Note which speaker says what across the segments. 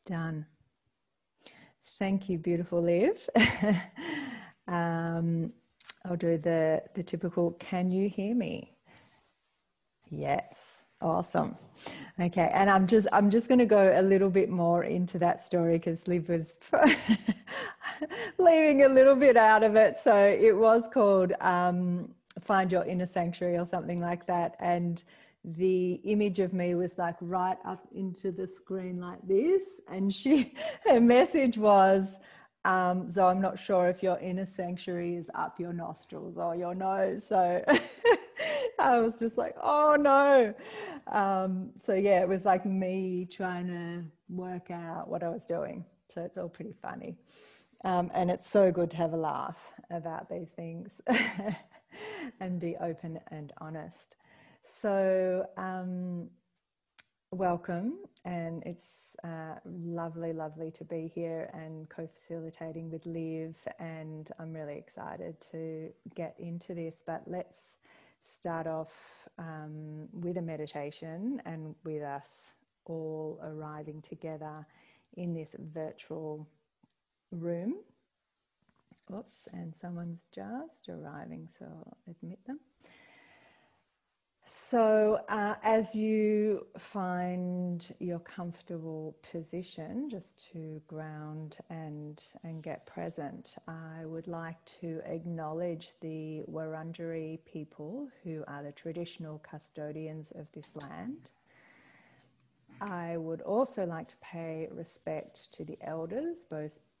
Speaker 1: Done. Thank you, beautiful Liv. I'll do the typical, can you hear me? Yes. Awesome. Okay, and I'm just going to go a little bit more into that story because Liv was leaving a little bit out of it. So it was called Find Your Inner Sanctuary or something like that. And the image of me was like right up into the screen like this. And her message was, so I'm not sure if your inner sanctuary is up your nostrils or your nose. So I was just like, oh no. So yeah, it was like me trying to work out what I was doing. So it's all pretty funny. And it's so good to have a laugh about these things and be open and honest. So welcome, and it's lovely to be here and co-facilitating with Liv, and I'm really excited to get into this. But let's start off with a meditation and with us all arriving together in this virtual room. Oops, and someone's just arriving, so I'll admit them. So as you find your comfortable position, just to ground and get present, I would like to acknowledge the Wurundjeri people who are the traditional custodians of this land. I would also like to pay respect to the elders,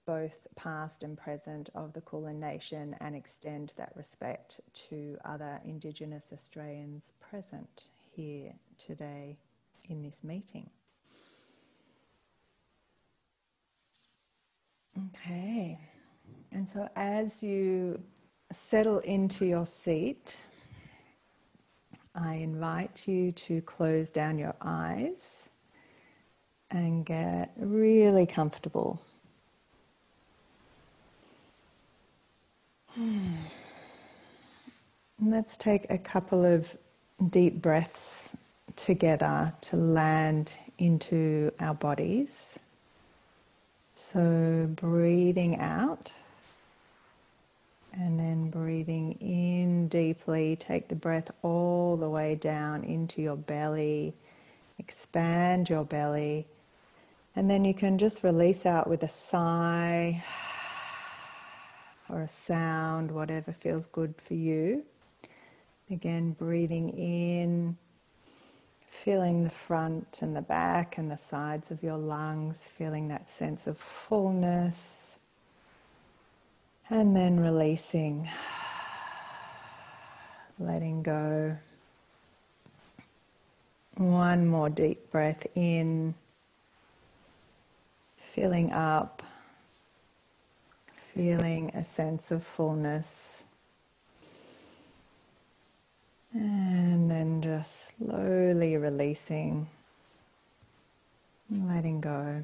Speaker 1: both past and present, of the Kulin Nation, and extend that respect to other Indigenous Australians present here today in this meeting. Okay, and so as you settle into your seat, I invite you to close down your eyes and get really comfortable. Let's take a couple of deep breaths together to land into our bodies. So breathing out and then breathing in deeply. Take the breath all the way down into your belly. Expand your belly. And then you can just release out with a sigh or a sound, whatever feels good for you. Again, breathing in, feeling the front and the back and the sides of your lungs, feeling that sense of fullness. And then releasing, letting go. One more deep breath in, filling up, feeling a sense of fullness. And then just slowly releasing, letting go,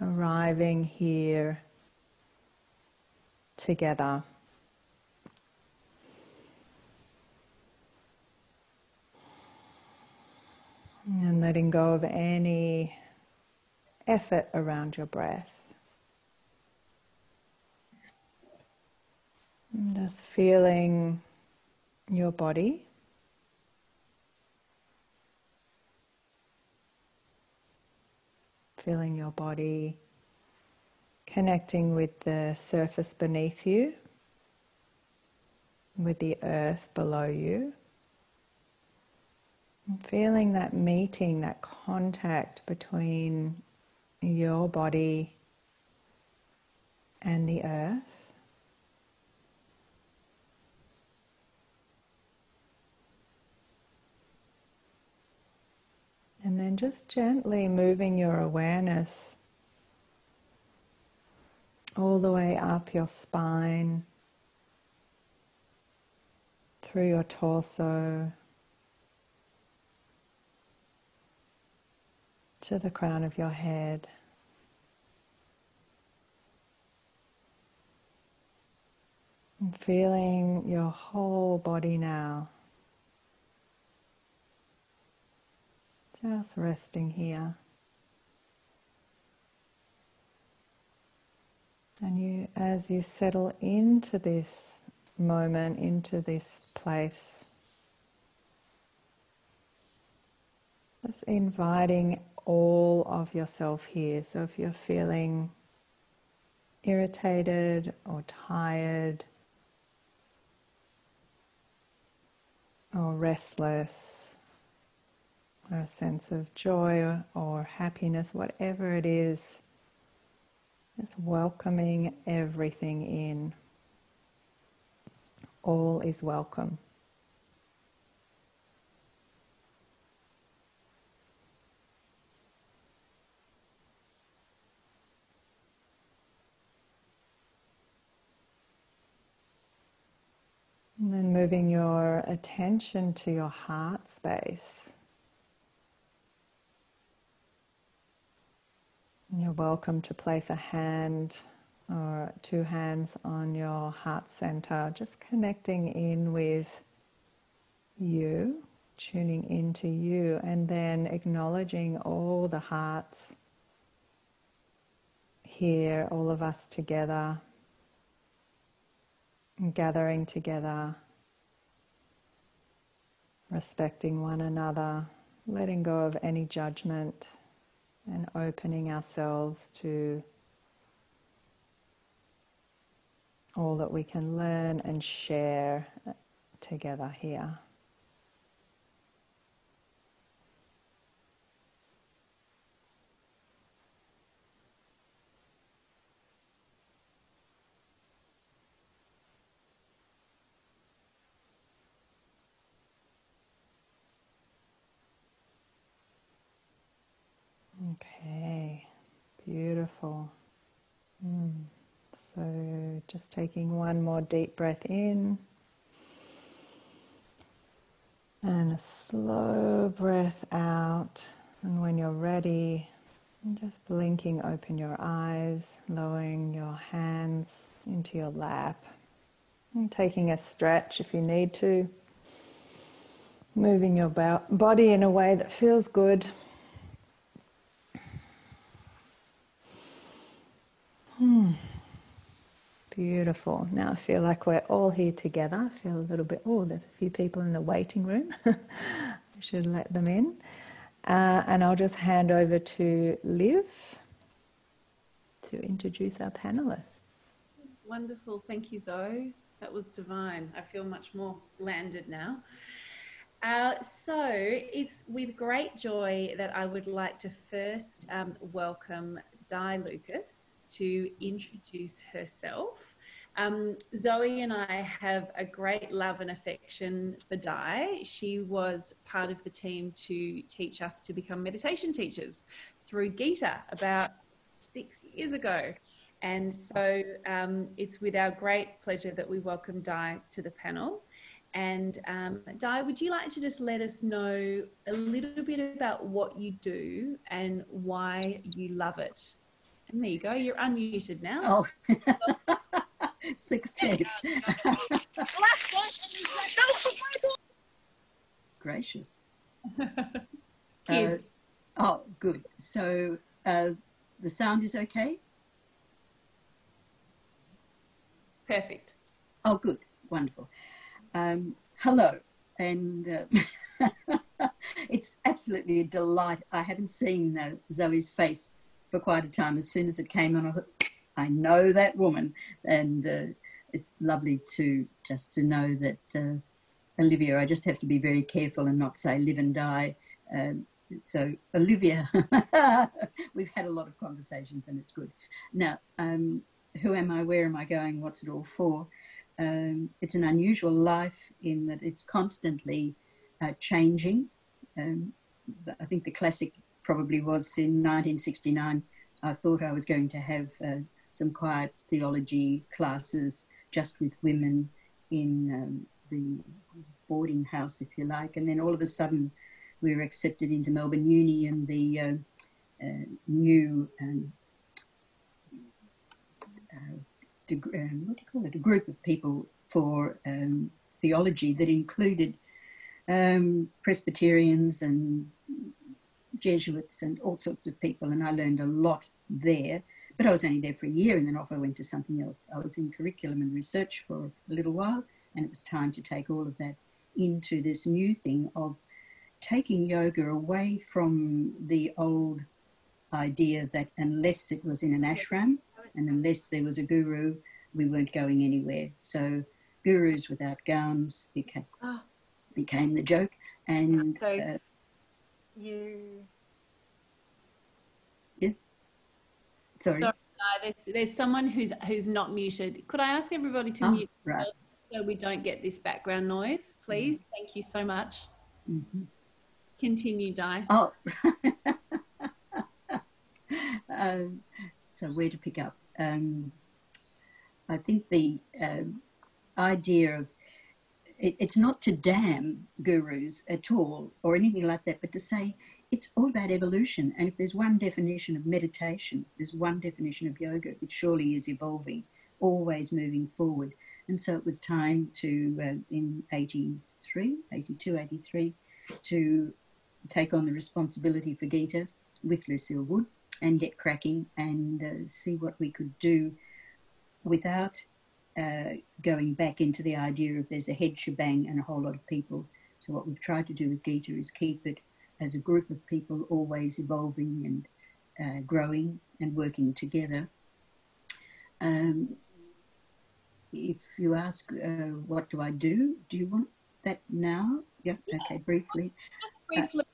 Speaker 1: arriving here together. And letting go of any effort around your breath. And just feeling your body. Feeling your body connecting with the surface beneath you, with the earth below you. And feeling that meeting, that contact between your body and the earth. And then just gently moving your awareness all the way up your spine, through your torso, to the crown of your head. And feeling your whole body now. Just resting here. And you, as you settle into this moment, into this place, just inviting all of yourself here. So if you're feeling irritated or tired or restless, or a sense of joy or happiness, whatever it is, just welcoming everything in. All is welcome. And then moving your attention to your heart space. You're welcome to place a hand or two hands on your heart center, just connecting in with you, tuning into you, and then acknowledging all the hearts here, all of us together, gathering together, respecting one another, letting go of any judgment, and opening ourselves to all that we can learn and share together here. Okay, beautiful. So just taking one more deep breath in and a slow breath out. And when you're ready, just blinking open your eyes, lowering your hands into your lap, and taking a stretch if you need to, moving your body in a way that feels good. Beautiful. Now I feel like we're all here together. I feel a little bit, oh, there's a few people in the waiting room. I should let them in. And I'll just hand over to Liv to introduce our panelists.
Speaker 2: Wonderful. Thank you, Zoe. That was divine. I feel much more landed now. So it's with great joy that I would like to first welcome Di Lucas to introduce herself. Zoe and I have a great love and affection for Di. She was part of the team to teach us to become meditation teachers through Gita about 6 years ago. And so it's with our great pleasure that we welcome Di to the panel. And Di, would you like to just let us know a little bit about what you do and why you love it? And there you go, you're unmuted now.
Speaker 3: Oh, success. Gracious.
Speaker 2: Kids.
Speaker 3: Oh, good. So the sound is okay?
Speaker 2: Perfect.
Speaker 3: Oh, good. Wonderful. Hello. And it's absolutely a delight. I haven't seen Zoe's face for quite a time. As soon as it came on, I know that woman. And it's lovely to know that Olivia, I just have to be very careful and not say live and die. So Olivia, we've had a lot of conversations and it's good. Now, who am I? Where am I going? What's it all for? It's an unusual life in that it's constantly changing. I think the classic probably was in 1969. I thought I was going to have some quiet theology classes just with women in the boarding house, if you like. And then all of a sudden we were accepted into Melbourne Uni and the new a group of people for theology that included Presbyterians and Jesuits and all sorts of people, and I learned a lot there. but I was only there for a year, and then off I went to something else. I was in curriculum and research for a little while, and it was time to take all of that into this new thing of taking yoga away from the old idea that unless it was in an ashram and unless there was a guru, we weren't going anywhere. So gurus without gowns became the joke. And
Speaker 2: so you...
Speaker 3: Yes? Sorry.
Speaker 2: There's someone who's not muted. Could I ask everybody to mute
Speaker 3: right.
Speaker 2: so we don't get this background noise, please? Thank you so much.
Speaker 3: Mm-hmm.
Speaker 2: Continue, Di.
Speaker 3: Oh, so where to pick up? I think the idea of it's not to damn gurus at all or anything like that, but to say it's all about evolution. And if there's one definition of meditation, there's one definition of yoga, it surely is evolving, always moving forward. And so it was time to, in 83, to take on the responsibility for Gita with Lucille Wood and get cracking and see what we could do without going back into the idea of there's a head shebang and a whole lot of people. So what we've tried to do with Gita is keep it as a group of people always evolving and growing and working together. If you ask, what do I do? Do you want that now? Yep. Yeah. Okay, briefly.
Speaker 2: Just briefly,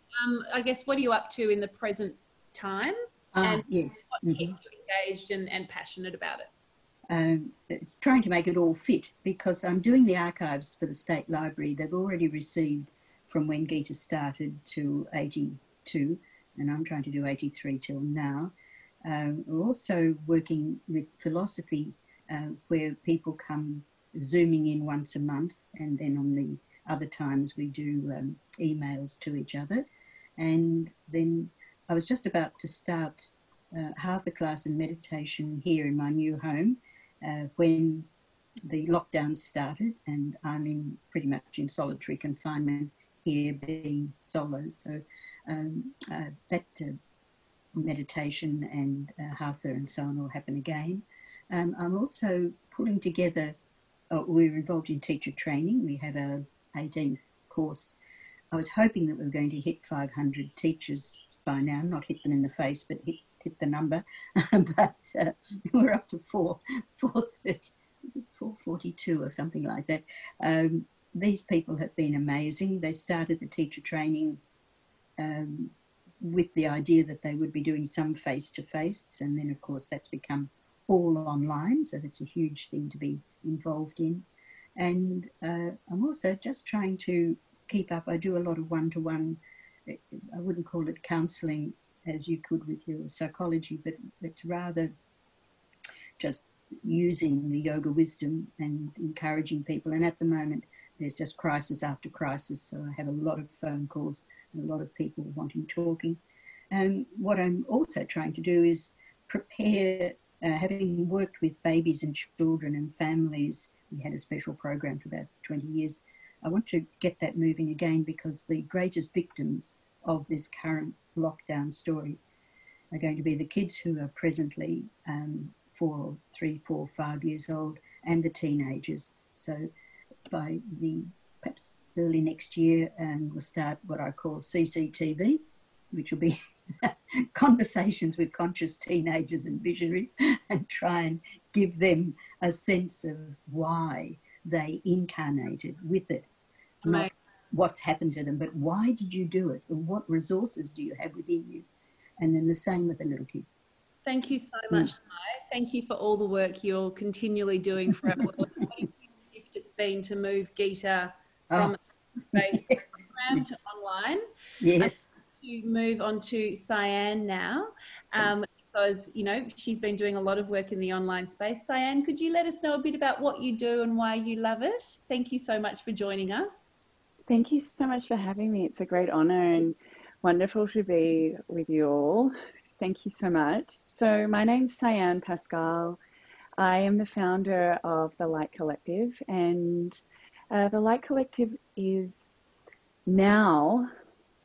Speaker 2: I guess, what are you up to in the present time? And
Speaker 3: yes.
Speaker 2: what keeps you engaged and passionate about it?
Speaker 3: Trying to make it all fit, because I'm doing the archives for the State Library. They've already received from when Gita started to 82, and I'm trying to do 83 till now. We're also working with philosophy, where people come zooming in once a month, and then on the other times we do emails to each other. And then I was just about to start half a class in meditation here in my new home when the lockdown started, and I'm pretty much in solitary confinement here, being solo. So that meditation and hatha and so on will happen again. I'm also pulling together, we're involved in teacher training. We have our 18th course. I was hoping that we were going to hit 500 teachers by now, not hit them in the face, but hit the number. But we're up to 442 or something like that. These people have been amazing. They started the teacher training with the idea that they would be doing some face-to-face, and then of course that's become all online, so that's a huge thing to be involved in. And I'm also just trying to keep up. I do a lot of one-to-one, I wouldn't call it counselling as you could with your psychology, but it's rather just using the yoga wisdom and encouraging people. And at the moment there's just crisis after crisis, so I have a lot of phone calls and a lot of people wanting talking. And what I'm also trying to do is prepare, having worked with babies and children and families, we had a special program for about 20 years. I want to get that moving again, because the greatest victims of this current lockdown story are going to be the kids who are presently 4, 3, 4, 5 years old, and the teenagers. So by perhaps early next year, we'll start what I call CCTV, which will be conversations with conscious teenagers and visionaries, and try and give them a sense of why they incarnated with it. Not what's happened to them, but why did you do it? And what resources do you have within you? And then the same with the little kids.
Speaker 2: Thank you so much, Mai. Thank you for all the work you're continually doing for our world. What a huge gift it's been to move Gita from space program to online.
Speaker 3: Yes.
Speaker 2: To move on to Sian now, because, you know, she's been doing a lot of work in the online space. Sian, could you let us know a bit about what you do and why you love it? Thank you so much for joining us.
Speaker 4: Thank you so much for having me. It's a great honour and wonderful to be with you all. Thank you so much. So my name's Sian Pascale. I am the founder of the Light Collective, and the Light Collective is now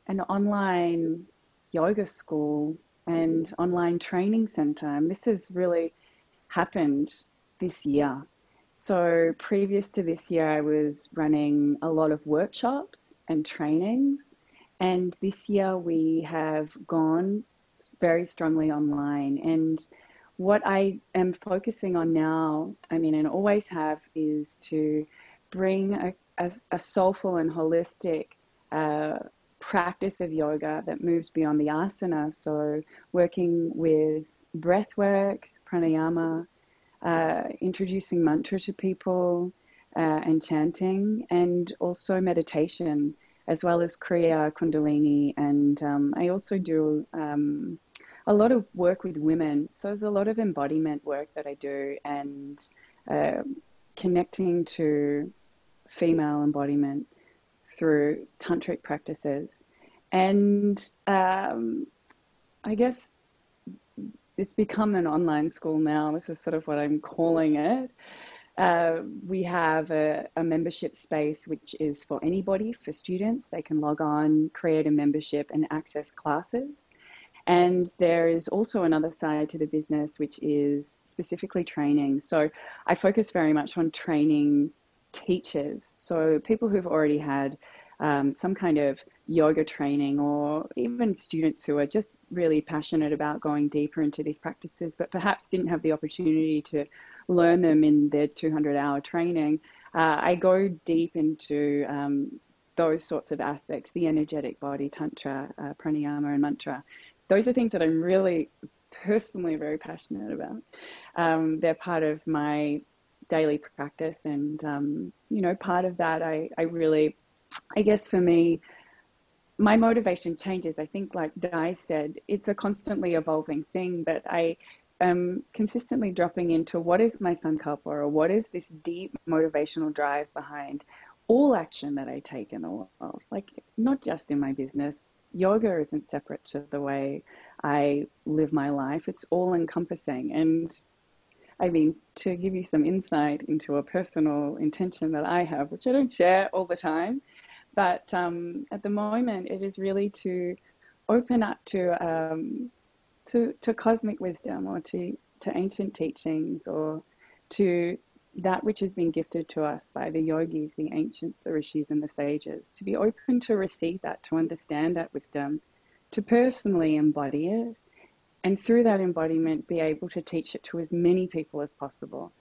Speaker 4: an online yoga school and online training center. And this has really happened this year. So previous to this year, I was running a lot of workshops and trainings. And this year we have gone very strongly online. And what I am focusing on now, I mean, and always have, is to bring a soulful and holistic practice of yoga that moves beyond the asana. So working with breath work, pranayama, introducing mantra to people, and chanting, and also meditation, as well as Kriya, Kundalini. And I also do a lot of work with women. So there's a lot of embodiment work that I do, and connecting to female embodiment through tantric practices. And I guess it's become an online school now. This is sort of what I'm calling it. We have a membership space which is for anybody, for students. They can log on, create a membership, and access classes. And there is also another side to the business, which is specifically training. So I focus very much on training teachers. So people who've already had some kind of yoga training, or even students who are just really passionate about going deeper into these practices, but perhaps didn't have the opportunity to learn them in their 200-hour training. I go deep into those sorts of aspects, the energetic body, tantra, pranayama, and mantra. Those are things that I'm really personally very passionate about. They're part of my daily practice, and part of that I guess for me, my motivation changes. I think, like Di said, it's a constantly evolving thing, but I am consistently dropping into what is my sankalpa, or what is this deep motivational drive behind all action that I take in the world, like not just in my business. Yoga isn't separate to the way I live my life. It's all encompassing. And I mean, to give you some insight into a personal intention that I have, which I don't share all the time, but at the moment, it is really to open up to cosmic wisdom, or to ancient teachings, or to that which has been gifted to us by the yogis, the ancients, the rishis, and the sages. To be open to receive that, to understand that wisdom, to personally embody it, and through that embodiment, be able to teach it to as many people as possible.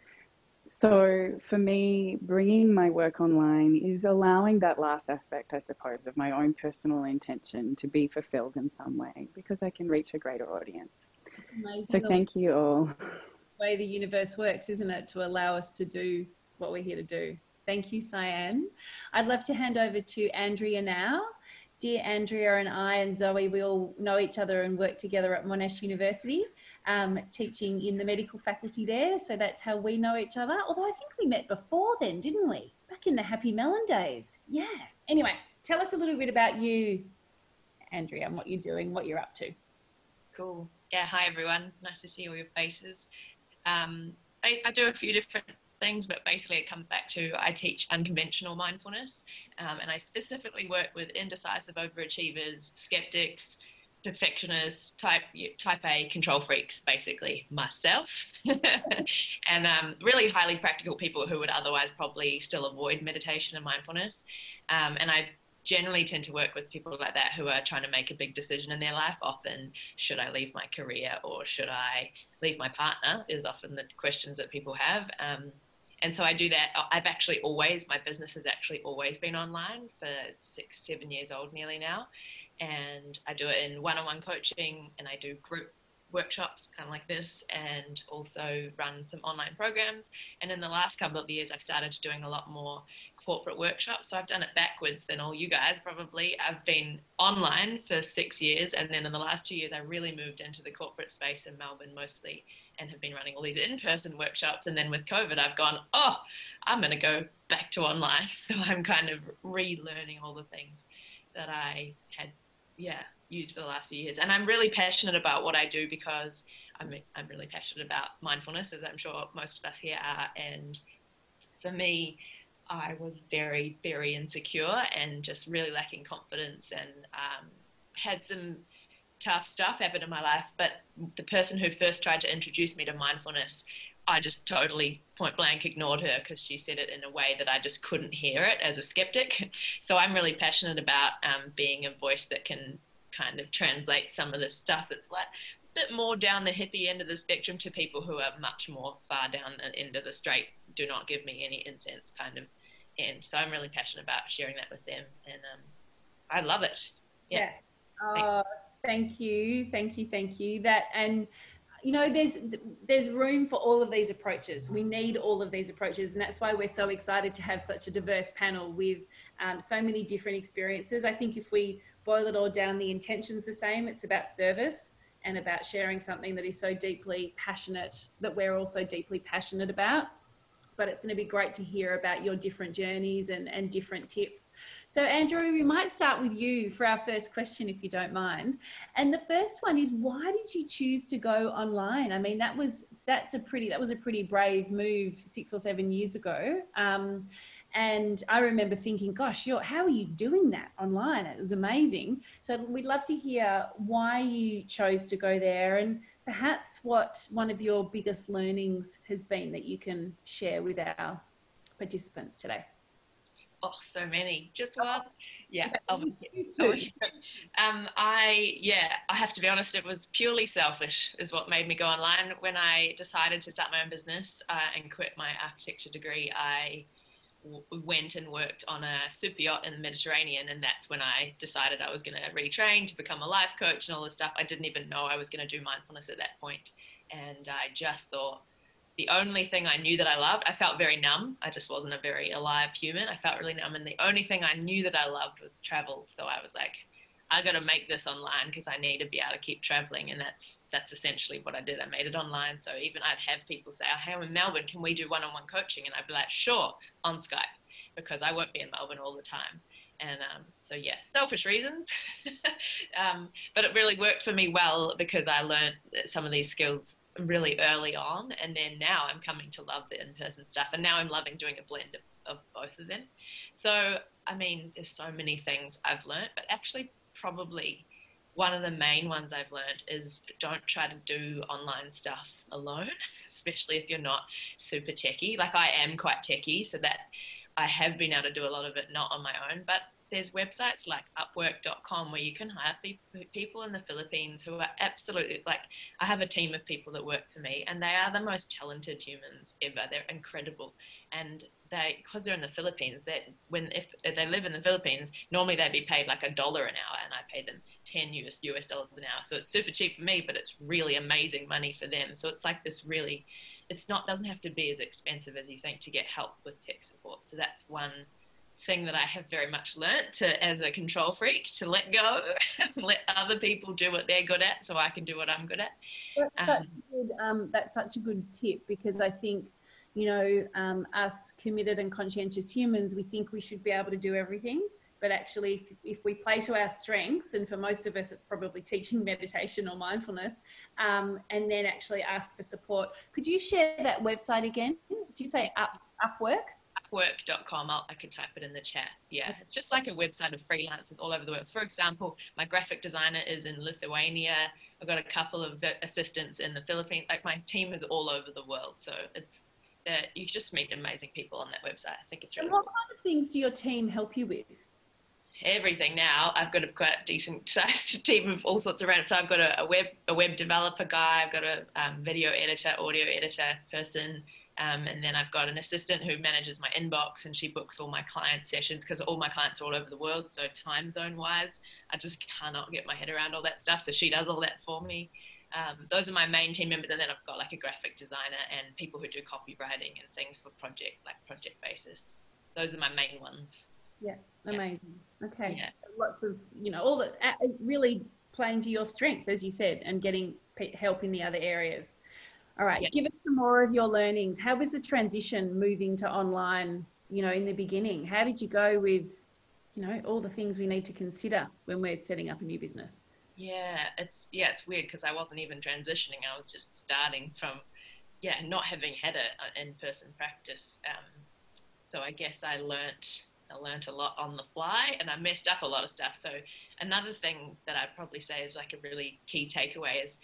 Speaker 4: So for me, bringing my work online is allowing that last aspect, I suppose, of my own personal intention to be fulfilled in some way, because I can reach a greater audience. So thank you all.
Speaker 2: Way the universe works, isn't it, to allow us to do what we're here to do. Thank you, Sian. I'd love to hand over to Andrea now. Dear Andrea and I and Zoe, we all know each other and work together at Monash University, teaching in the medical faculty there. So that's how we know each other. Although I think we met before then, didn't we? Back in the Happy Melon days. Yeah. Anyway, tell us a little bit about you, Andrea, and what you're doing, what you're up to.
Speaker 5: Cool. Yeah. Hi, everyone. Nice to see all your faces. I do a few different things, but basically it comes back to I teach unconventional mindfulness, and I specifically work with indecisive overachievers, skeptics, perfectionists, type A control freaks, basically myself, and really highly practical people who would otherwise probably still avoid meditation and mindfulness. And I generally tend to work with people like that who are trying to make a big decision in their life. Often, should I leave my career or should I leave my partner, is often the questions that people have. And so I do that. My business has actually always been online for 6-7 years old nearly now. And I do it in one-on-one coaching, and I do group workshops kind of like this, and also run some online programs. And in the last couple of years, I've started doing a lot more corporate workshops. So I've done it backwards than all you guys probably. I've been online for 6 years, and then in the last 2 years, I really moved into the corporate space in Melbourne mostly, and have been running all these in-person workshops. And then with COVID, I've gone, I'm going to go back to online. So I'm kind of relearning all the things that I had, used for the last few years. And I'm really passionate about what I do, because I'm really passionate about mindfulness, as I'm sure most of us here are. And for me, I was very, very insecure and just really lacking confidence, and had some tough stuff happened in my life, but the person who first tried to introduce me to mindfulness, I just totally point blank ignored her because she said it in a way that I just couldn't hear it as a skeptic. So I'm really passionate about being a voice that can kind of translate some of the stuff that's like a bit more down the hippie end of the spectrum to people who are much more far down the end of the straight, do not give me any incense kind of end. So I'm really passionate about sharing that with them, and I love it. Yeah.
Speaker 2: Thank you. That, and you know, there's room for all of these approaches. We need all of these approaches, and that's why we're so excited to have such a diverse panel with so many different experiences. I think if we boil it all down, the intention's the same. It's about service and about sharing something that is so deeply passionate, that we're also deeply passionate about. But it's going to be great to hear about your different journeys and different tips. So Andrew, we might start with you for our first question, if you don't mind. And the first one is, why did you choose to go online? I mean, that was a pretty brave move 6 or 7 years ago. And I remember thinking, gosh, how are you doing that online? It was amazing. So we'd love to hear why you chose to go there, and perhaps what one of your biggest learnings has been that you can share with our participants today.
Speaker 5: Oh, so many. Just one? Yeah. I have to be honest, it was purely selfish is what made me go online. When I decided to start my own business and quit my architecture degree, I went and worked on a super yacht in the Mediterranean, and that's when I decided I was going to retrain to become a life coach and all this stuff. I didn't even know I was going to do mindfulness at that point, and I just thought the only thing I knew that I loved, I felt very numb. I just wasn't a very alive human. I felt really numb, and the only thing I knew that I loved was travel. So I was like, I got to make this online because I need to be able to keep traveling, and that's essentially what I did. I made it online. So even I'd have people say, oh, hey, I'm in Melbourne, can we do one-on-one coaching? And I'd be like, sure, on Skype, because I won't be in Melbourne all the time. And so yeah, selfish reasons, but it really worked for me well because I learned some of these skills really early on, and then now I'm coming to love the in-person stuff, and now I'm loving doing a blend of both of them. So I mean, there's so many things I've learned, but actually probably one of the main ones I've learned is don't try to do online stuff alone, especially if you're not super techie. Like I am quite techie, so that I have been able to do a lot of it not on my own, but there's websites like upwork.com where you can hire people in the Philippines who are absolutely, like, I have a team of people that work for me, and they are the most talented humans ever. They're incredible. And because they're in the Philippines, if they live in the Philippines, normally they'd be paid like $1 an hour, and I pay them $10 US an hour. So it's super cheap for me, but it's really amazing money for them. So it's like this really, doesn't have to be as expensive as you think to get help with tech support. So that's one thing that I have very much learnt as a control freak, to let go and let other people do what they're good at so I can do what I'm good at.
Speaker 2: That's such a good tip, because I think, you know, us committed and conscientious humans, we think we should be able to do everything. But actually, if we play to our strengths, and for most of us, it's probably teaching meditation or mindfulness, and then actually ask for support. Could you share that website again? Did you say Upwork?
Speaker 5: Upwork.com. I can type it in the chat. Yeah, it's just like a website of freelancers all over the world. For example, my graphic designer is in Lithuania. I've got a couple of assistants in the Philippines. Like, my team is all over the world. So you just meet amazing people on that website. I think it's really
Speaker 2: cool. What kind of things do your team help you with?
Speaker 5: Everything now. I've got a quite decent sized team of all sorts around. So I've got a web developer guy. I've got a video editor, audio editor person. And then I've got an assistant who manages my inbox, and she books all my client sessions because all my clients are all over the world. So time zone wise, I just cannot get my head around all that stuff. So she does all that for me. Those are my main team members. And then I've got like a graphic designer and people who do copywriting and things for project basis. Those are my main ones.
Speaker 2: Yeah. Amazing. Yeah. Okay.
Speaker 5: Yeah.
Speaker 2: Lots of, all that really playing to your strengths, as you said, and getting help in the other areas. All right, yeah. Give us some more of your learnings. How was the transition moving to online, in the beginning? How did you go with, all the things we need to consider when we're setting up a new business?
Speaker 5: Yeah, it's weird because I wasn't even transitioning. I was just starting from, not having had an in-person practice. So I guess I learnt I learned a lot on the fly, and I messed up a lot of stuff. So another thing that I'd probably say is like a really key takeaway is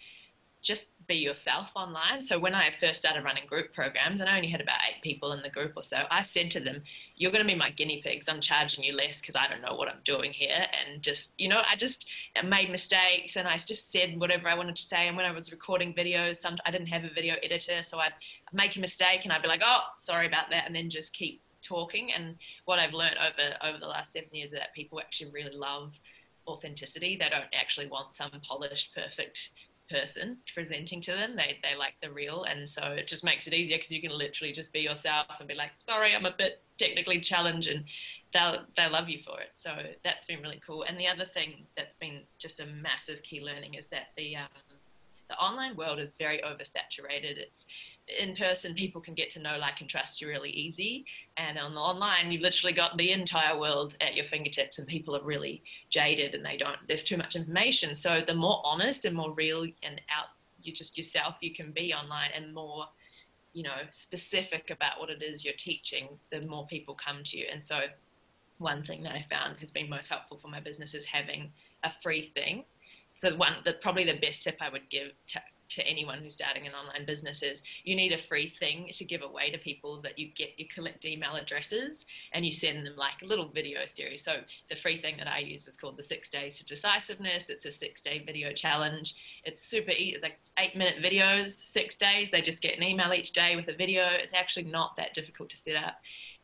Speaker 5: just be yourself online. So when I first started running group programs, and I only had about 8 people in the group or so, I said to them, you're going to be my guinea pigs. I'm charging you less because I don't know what I'm doing here. And just, I just made mistakes, and I just said whatever I wanted to say. And when I was recording videos, I didn't have a video editor, so I'd make a mistake and I'd be like, oh, sorry about that, and then just keep talking. And what I've learned over the last 7 years is that people actually really love authenticity. They don't actually want some polished, perfect person presenting to them. They like the real, and so it just makes it easier because you can literally just be yourself and be like, sorry, I'm a bit technically challenged, and they'll love you for it. So that's been really cool. And the other thing that's been just a massive key learning is that the online world is very oversaturated. It's in person, people can get to know, like, and trust you really easy, and on the online, you've literally got the entire world at your fingertips, and people are really jaded, and there's too much information. So the more honest and more real and out you just yourself you can be online, and more specific about what it is you're teaching, the more people come to you. And so one thing that I found has been most helpful for my business is having a free thing. So probably the best tip I would give to anyone who's starting an online business is you need a free thing to give away to people that you collect email addresses, and you send them like a little video series. So the free thing that I use is called the 6 Days to Decisiveness. It's a 6-day video challenge. It's super easy, like 8-minute videos, 6 days. They just get an email each day with a video. It's actually not that difficult to set up.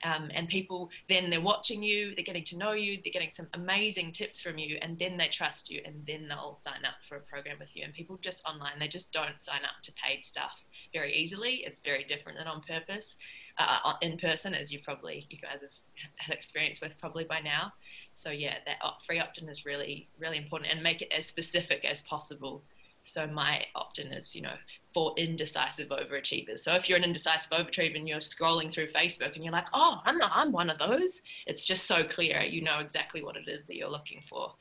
Speaker 5: And people, then they're watching you, they're getting to know you, they're getting some amazing tips from you, and then they trust you, and then they'll sign up for a program with you. And people just online, they just don't sign up to paid stuff very easily. It's very different than on purpose, in person, as you guys have had experience with probably by now. So yeah, that free opt-in is really, really important, and make it as specific as possible. So my opt-in is, for indecisive overachievers. So if you're an indecisive overachiever and you're scrolling through Facebook and you're like, oh, I'm one of those, it's just so clear. You know exactly what it is that you're looking for.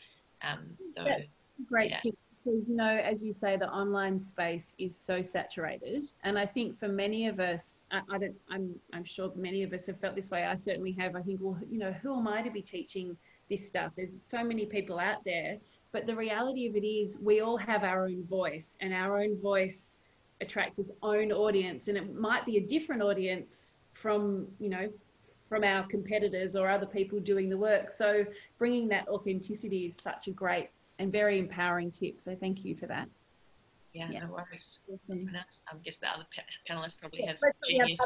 Speaker 5: So
Speaker 2: that's a great tip, because, as you say, the online space is so saturated. And I think for many of us, I'm sure many of us have felt this way. I certainly have. I think, well, who am I to be teaching this stuff? There's so many people out there. But the reality of it is we all have our own voice, and our own voice attracts its own audience, and it might be a different audience from our competitors or other people doing the work. So bringing that authenticity is such a great and very empowering tip. So thank you for that.
Speaker 5: Yeah. No worries. I guess the other panelists probably have
Speaker 2: genius.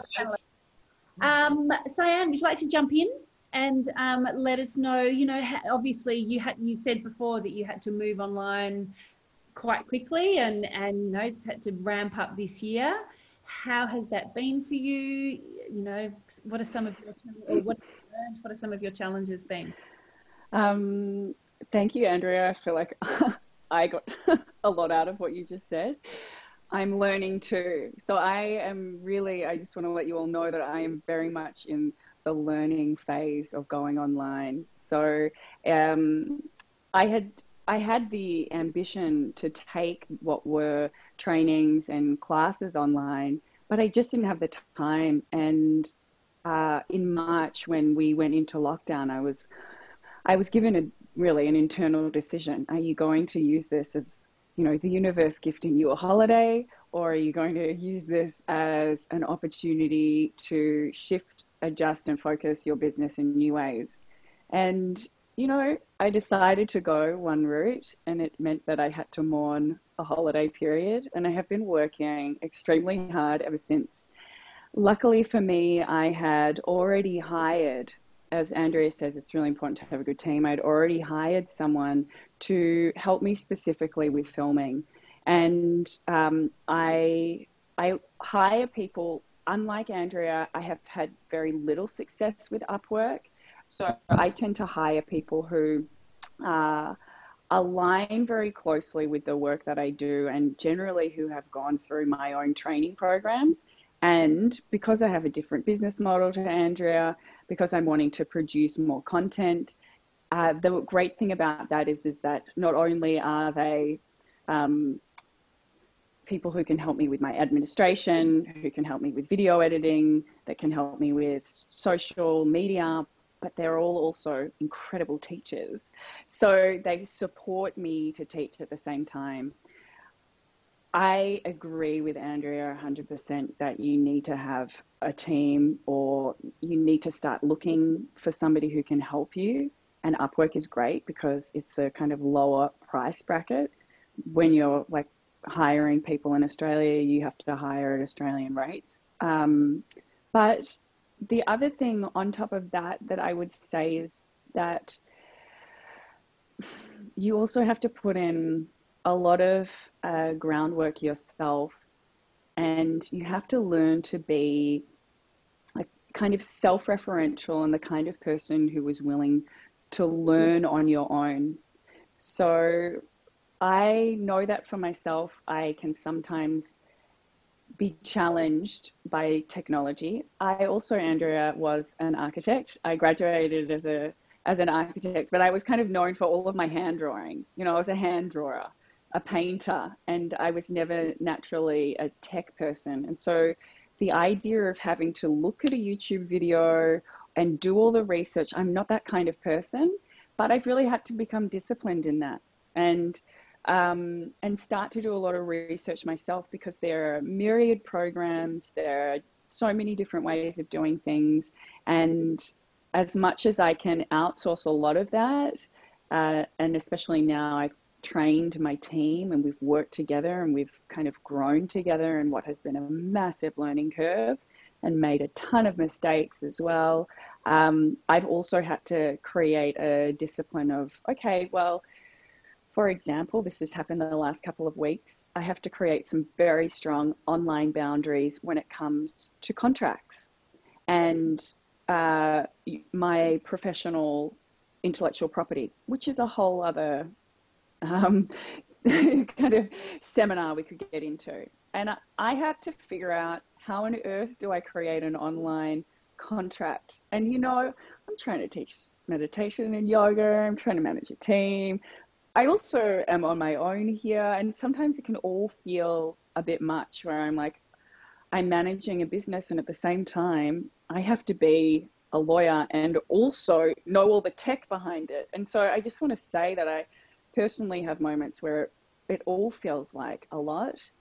Speaker 2: Sian, would you like to jump in and let us know, obviously you said before that you had to move online quite quickly and just had to ramp up this year. How has that been for you? What are some of your challenges been?
Speaker 4: Thank you, Andrea. I feel like I got a lot out of what you just said. I'm learning too. So I just want to let you all know that I am very much in the learning phase of going online. So I had the ambition to take what were trainings and classes online, but I just didn't have the time. And in March, when we went into lockdown, I was given an internal decision. Are you going to use this as, the universe gifting you a holiday, or are you going to use this as an opportunity to shift, adjust, and focus your business in new ways? And I decided to go one route, and it meant that I had to mourn a holiday period, and I have been working extremely hard ever since. Luckily for me, I had already hired, as Andrea says, it's really important to have a good team. I'd already hired someone to help me specifically with filming, and I hire people. Unlike Andrea, I have had very little success with Upwork. So I tend to hire people who align very closely with the work that I do, and generally who have gone through my own training programs. And because I have a different business model to Andrea, because I'm wanting to produce more content, the great thing about that is that not only are they people who can help me with my administration, who can help me with video editing, that can help me with social media but they're all also incredible teachers. So they support me to teach at the same time. I agree with Andrea 100% that you need to have a team, or you need to start looking for somebody who can help you. And Upwork is great because it's a kind of lower price bracket. When you're like hiring people in Australia, you have to hire at Australian rates. But the other thing on top of that I would say is that you also have to put in a lot of groundwork yourself, and you have to learn to be like kind of self-referential and the kind of person who is willing to learn on your own. So I know that for myself, I can sometimes be challenged by technology. I also, Andrea, was an architect. I graduated as an architect, but I was kind of known for all of my hand drawings. You know, I was a hand drawer, a painter, and I was never naturally a tech person. And so the idea of having to look at a YouTube video and do all the research, I'm not that kind of person, but I've really had to become disciplined in that, and start to do a lot of research myself, because there are myriad programs, there are so many different ways of doing things. And as much as I can outsource a lot of that, and especially now I've trained my team and we've worked together and we've kind of grown together in what has been a massive learning curve and made a ton of mistakes as well. I've also had to create a discipline of, okay, well, for example, this has happened in the last couple of weeks. I have to create some very strong online boundaries when it comes to contracts and my professional intellectual property, which is a whole other kind of seminar we could get into. And I had to figure out, how on earth do I create an online contract? And, you know, I'm trying to teach meditation and yoga. I'm trying to manage a team. I also am on my own here. And sometimes it can all feel a bit much, where I'm like, I'm managing a business, and at the same time, I have to be a lawyer and also know all the tech behind it. And so I just want to say that I personally have moments where it all feels like a lot.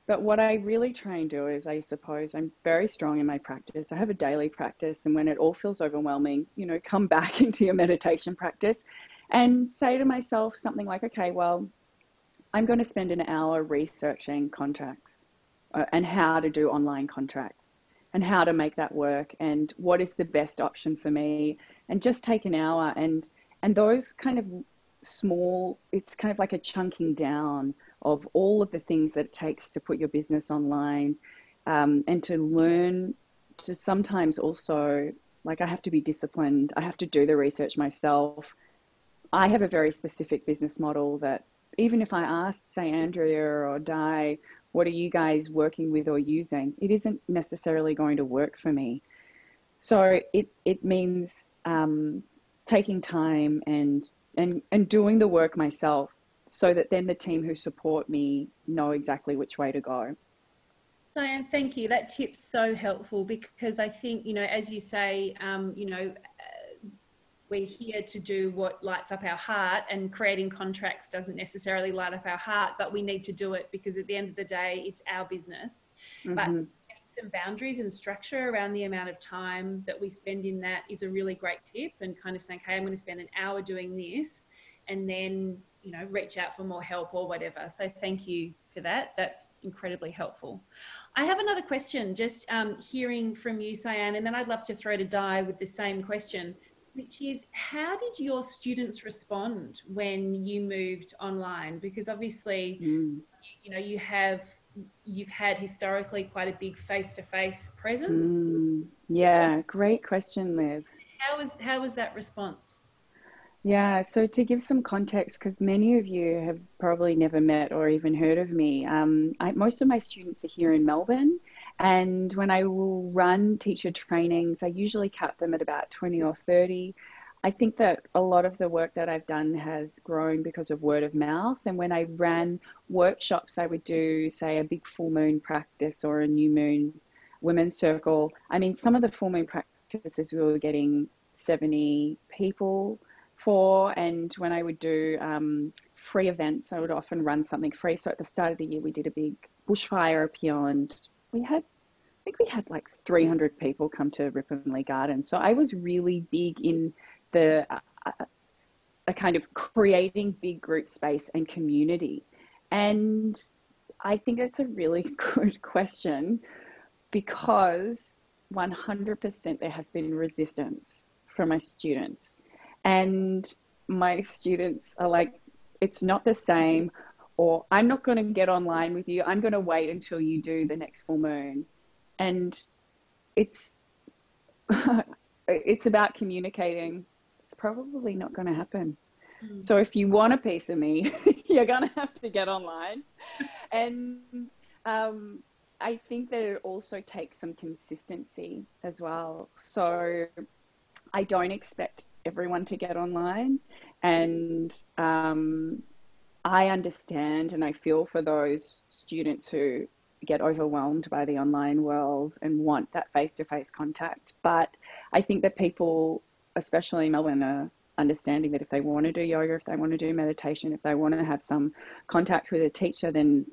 Speaker 4: But what I really try and do is, I suppose, I'm very strong in my practice. I have a daily practice, and when it all feels overwhelming, you know, come back into your meditation practice and say to myself something like, okay, well, I'm going to spend an hour researching contracts and how to do online contracts and how to make that work and what is the best option for me, and just take an hour. And those kind of small, it's kind of like a chunking down of all of the things that it takes to put your business online, and to learn to sometimes also, like, I have to be disciplined. I have to do the research myself. I have a very specific business model that even if I ask, say, Andrea or Di, what are you guys working with or using, it isn't necessarily going to work for me. So it means taking time and doing the work myself, so that then the team who support me know exactly which way to go.
Speaker 2: Sian, thank you. That tip's so helpful, because I think, you know, as you say, we're here to do what lights up our heart, and creating contracts doesn't necessarily light up our heart, but we need to do it because at the end of the day, it's our business. Mm-hmm. But some boundaries and structure around the amount of time that we spend in that is a really great tip, and kind of saying, okay, I'm going to spend an hour doing this, and then, you know, reach out for more help or whatever. So thank you for that. That's incredibly helpful. I have another question, just hearing from you, Sian, and then I'd love to throw to Di with the same question, which is, how did your students respond when you moved online? Because obviously, you know, you've had historically quite a big face-to-face presence.
Speaker 4: Yeah, great question, Liv.
Speaker 2: How was that response?
Speaker 4: Yeah, so to give some context, because many of you have probably never met or even heard of me, most of my students are here in Melbourne, and when I will run teacher trainings, I usually cap them at about 20 or 30. I think that a lot of the work that I've done has grown because of word of mouth, and when I ran workshops, I would do, say, a big full moon practice or a new moon women's circle. I mean, some of the full moon practices we were getting 70 people for. And when I would do free events, I would often run something free. So at the start of the year, we did a big bushfire appeal, and I think we had like 300 people come to Ripponlea Garden. So I was really big in the a kind of creating big group space and community. And I think it's a really good question, because 100% there has been resistance from my students. And my students are like, it's not the same, or I'm not going to get online with you. I'm going to wait until you do the next full moon. And it's it's about communicating. It's probably not going to happen. So if you want a piece of me, you're going to have to get online. And I think that it also takes some consistency as well. So I don't expect everyone to get online. And I understand and I feel for those students who get overwhelmed by the online world and want that face-to-face contact. But I think that people, especially in Melbourne, are understanding that if they want to do yoga, if they want to do meditation, if they want to have some contact with a teacher, then,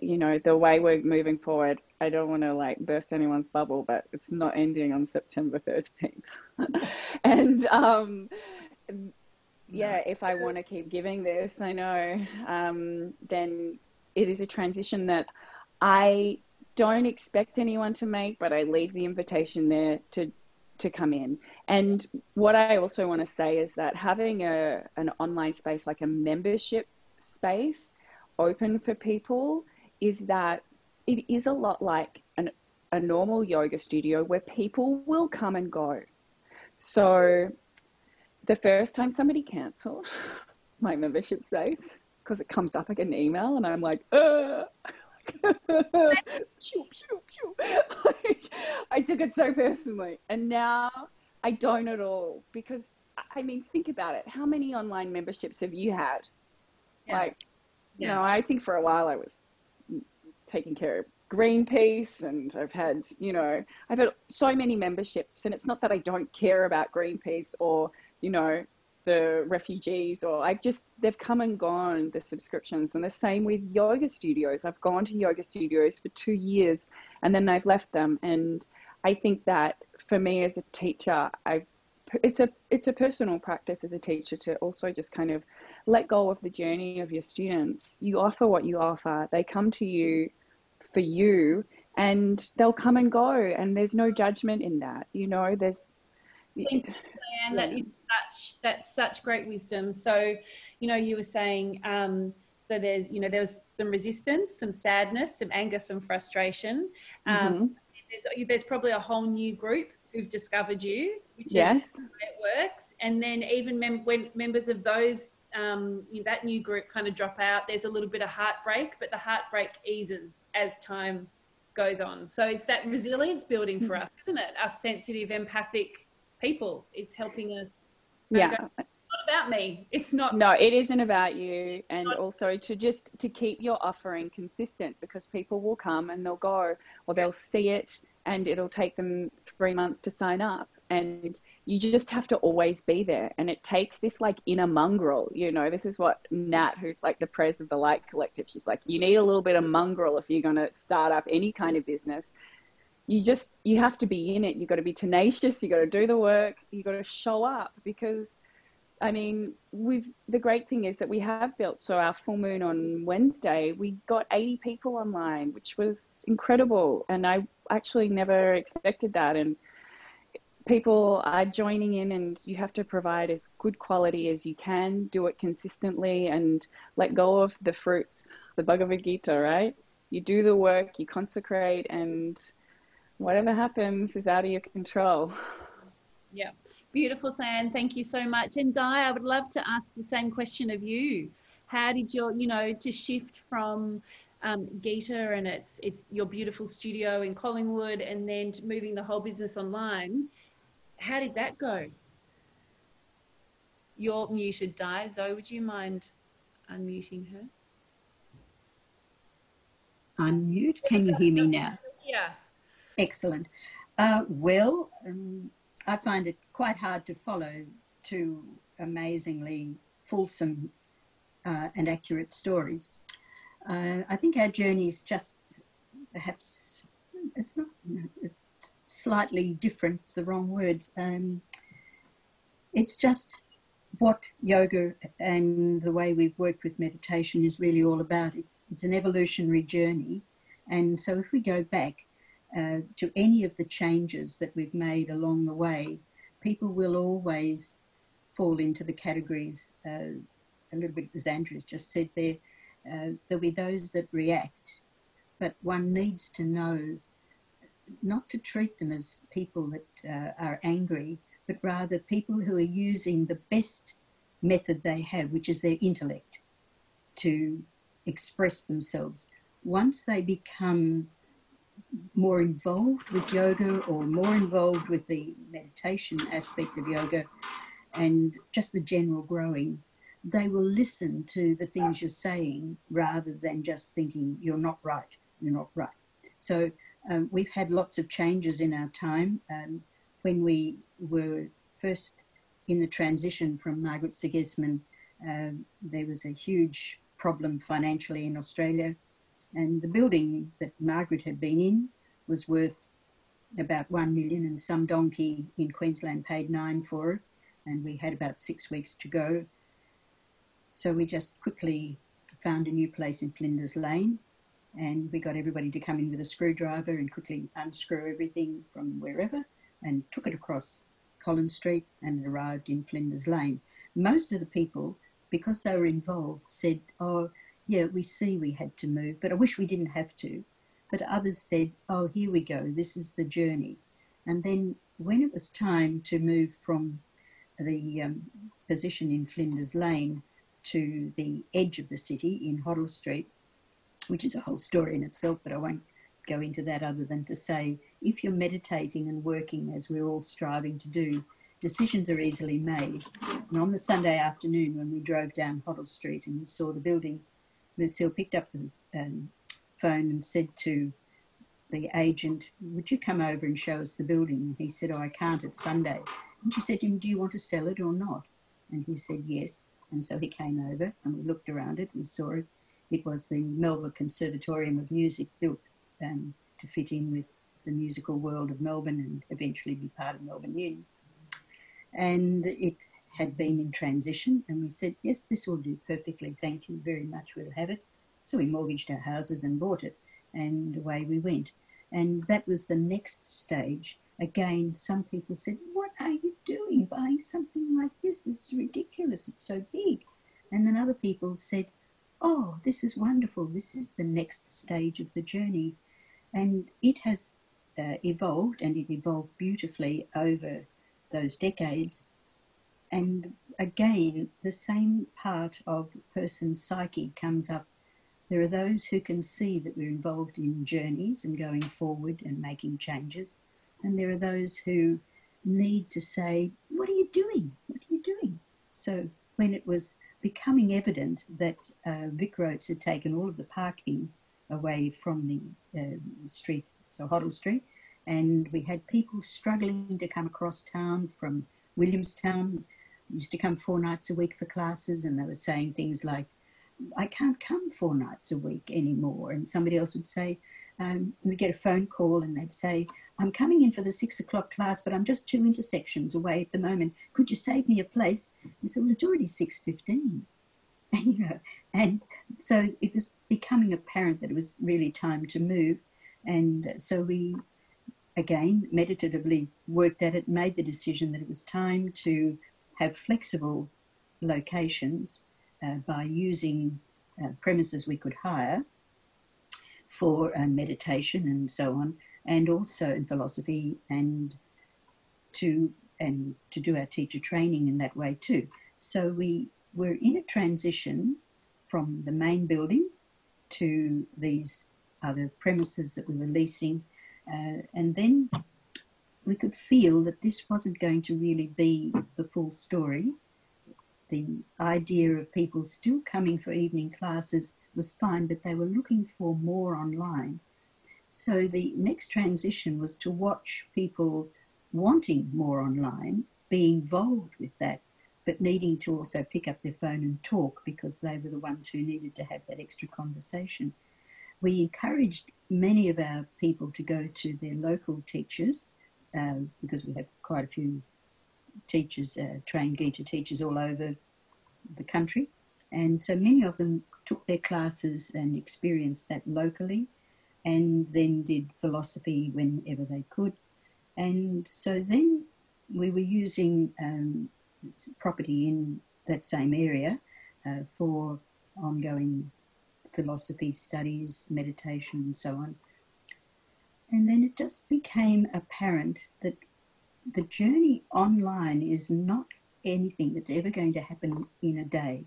Speaker 4: you know, the way we're moving forward, I don't want to like burst anyone's bubble, but it's not ending on September 13th. And yeah, if I want to keep giving this, I know, then it is a transition that I don't expect anyone to make, but I leave the invitation there to come in. And what I also want to say is that having an online space, like a membership space open for people, is that it is a lot like a normal yoga studio where people will come and go. So the first time somebody canceled my membership space, because it comes up like an email and I'm like, I took it so personally, and now I don't at all, because I mean, think about it. How many online memberships have you had? You know, I think for a while I was taking care of Greenpeace, and I've had so many memberships, and it's not that I don't care about Greenpeace or, you know, the refugees, or they've come and gone, the subscriptions. And the same with yoga studios. I've gone to yoga studios for 2 years and then I've left them. And I think that for me as a teacher, it's a personal practice as a teacher to also just kind of let go of the journey of your students. You offer what you offer. They come to you for you, and they'll come and go, and there's no judgment in that. You know,
Speaker 2: Thank you, Sian. That's such great wisdom. So, you know, you were saying, so there was some resistance, some sadness, some anger, some frustration. There's probably a whole new group who've discovered you, which is how it works. And then even when members of those that new group kind of drop out, there's a little bit of heartbreak, but the heartbreak eases as time goes on. So it's that resilience building for us, isn't it? Us sensitive, empathic people. It's helping us. It's not about me. It's not.
Speaker 4: No, it isn't about you. And also to keep your offering consistent, because people will come and they'll go, or they'll see it and it'll take them 3 months to sign up. And you just have to always be there. And it takes this like inner mongrel, you know. This is what Nat, who's like the pres of the Light Collective, she's like, you need a little bit of mongrel if you're going to start up any kind of business. You have to be in it. You've got to be tenacious. You got to do the work. You got to show up, because I mean, the great thing is that we have built, so our full moon on Wednesday, we got 80 people online, which was incredible. And I actually never expected that. And people are joining in, and you have to provide as good quality as you can, do it consistently, and let go of the fruits, the Bhagavad Gita, right? You do the work, you consecrate, and whatever happens is out of your control.
Speaker 2: Yeah. Beautiful, Sian. Thank you so much. And Di, I would love to ask the same question of you. How did to shift from Gita and it's your beautiful studio in Collingwood, and then to moving the whole business online, how did that go? You're muted, Di. Zoe, would you mind unmuting her?
Speaker 3: Unmute. Can you hear me now?
Speaker 2: Yeah.
Speaker 3: Excellent. I find it quite hard to follow two amazingly fulsome and accurate stories. I think our journey is just perhaps, it's not, it's slightly different, it's the wrong words. It's just what yoga and the way we've worked with meditation is really all about. It's an evolutionary journey. And so if we go back to any of the changes that we've made along the way, people will always fall into the categories, a little bit as Andrea's just said there. There'll be those that react, but one needs to know not to treat them as people that are angry, but rather people who are using the best method they have, which is their intellect, to express themselves. Once they become more involved with yoga or more involved with the meditation aspect of yoga and just the general growing, they will listen to the things you're saying rather than just thinking you're not right, you're not right. So we've had lots of changes in our time. When we were first in the transition from Margaret Sigismund, there was a huge problem financially in Australia, and the building that Margaret had been in was worth about 1 million, and some donkey in Queensland paid 9 for it, and we had about 6 weeks to go. So we just quickly found a new place in Flinders Lane, and we got everybody to come in with a screwdriver and quickly unscrew everything from wherever and took it across Collins Street, and it arrived in Flinders Lane. Most of the people, because they were involved, said, oh, yeah, we see we had to move, but I wish we didn't have to. But others said, oh, here we go, this is the journey. And then when it was time to move from the position in Flinders Lane to the edge of the city in Hoddle Street, which is a whole story in itself, but I won't go into that other than to say, if you're meditating and working as we're all striving to do, decisions are easily made. And on the Sunday afternoon when we drove down Hoddle Street and we saw the building, Lucille picked up the phone and said to the agent, would you come over and show us the building? And he said, oh, I can't, it's Sunday. And she said to him, do you want to sell it or not? And he said, yes. And so he came over and we looked around it and saw it. It was the Melbourne Conservatorium of Music, built to fit in with the musical world of Melbourne and eventually be part of Melbourne Uni. And it had been in transition, and we said, yes, this will do perfectly, thank you very much, we'll have it. So we mortgaged our houses and bought it, and away we went. And that was the next stage. Again, some people said, what are you doing buying something like this? This is ridiculous, it's so big. And then other people said, oh, this is wonderful, this is the next stage of the journey. And it has evolved, and it evolved beautifully over those decades. And again, the same part of a person's psyche comes up. There are those who can see that we're involved in journeys and going forward and making changes. And there are those who need to say, what are you doing? What are you doing? So when it was becoming evident that Vic Roads had taken all of the parking away from the street, so Hoddle Street, and we had people struggling to come across town from Williamstown. Used to come 4 nights a week for classes, and they were saying things like, I can't come 4 nights a week anymore. And somebody else would say, we'd get a phone call and they'd say, I'm coming in for the 6 o'clock class, but I'm just 2 intersections away at the moment. Could you save me a place? We said, well, it's already 6:15. And so it was becoming apparent that it was really time to move. And so we, again, meditatively worked at it, made the decision that it was time to have flexible locations by using premises we could hire for meditation and so on, and also in philosophy, and to do our teacher training in that way too. So we were in a transition from the main building to these other premises that we were leasing, and then we could feel that this wasn't going to really be the full story. The idea of people still coming for evening classes was fine, but they were looking for more online. So the next transition was to watch people wanting more online, be involved with that, but needing to also pick up their phone and talk because they were the ones who needed to have that extra conversation. We encouraged many of our people to go to their local teachers because we have quite a few teachers, trained Gita teachers all over the country. And so many of them took their classes and experienced that locally and then did philosophy whenever they could. And so then we were using property in that same area for ongoing philosophy studies, meditation, and so on. And then it just became apparent that the journey online is not anything that's ever going to happen in a day.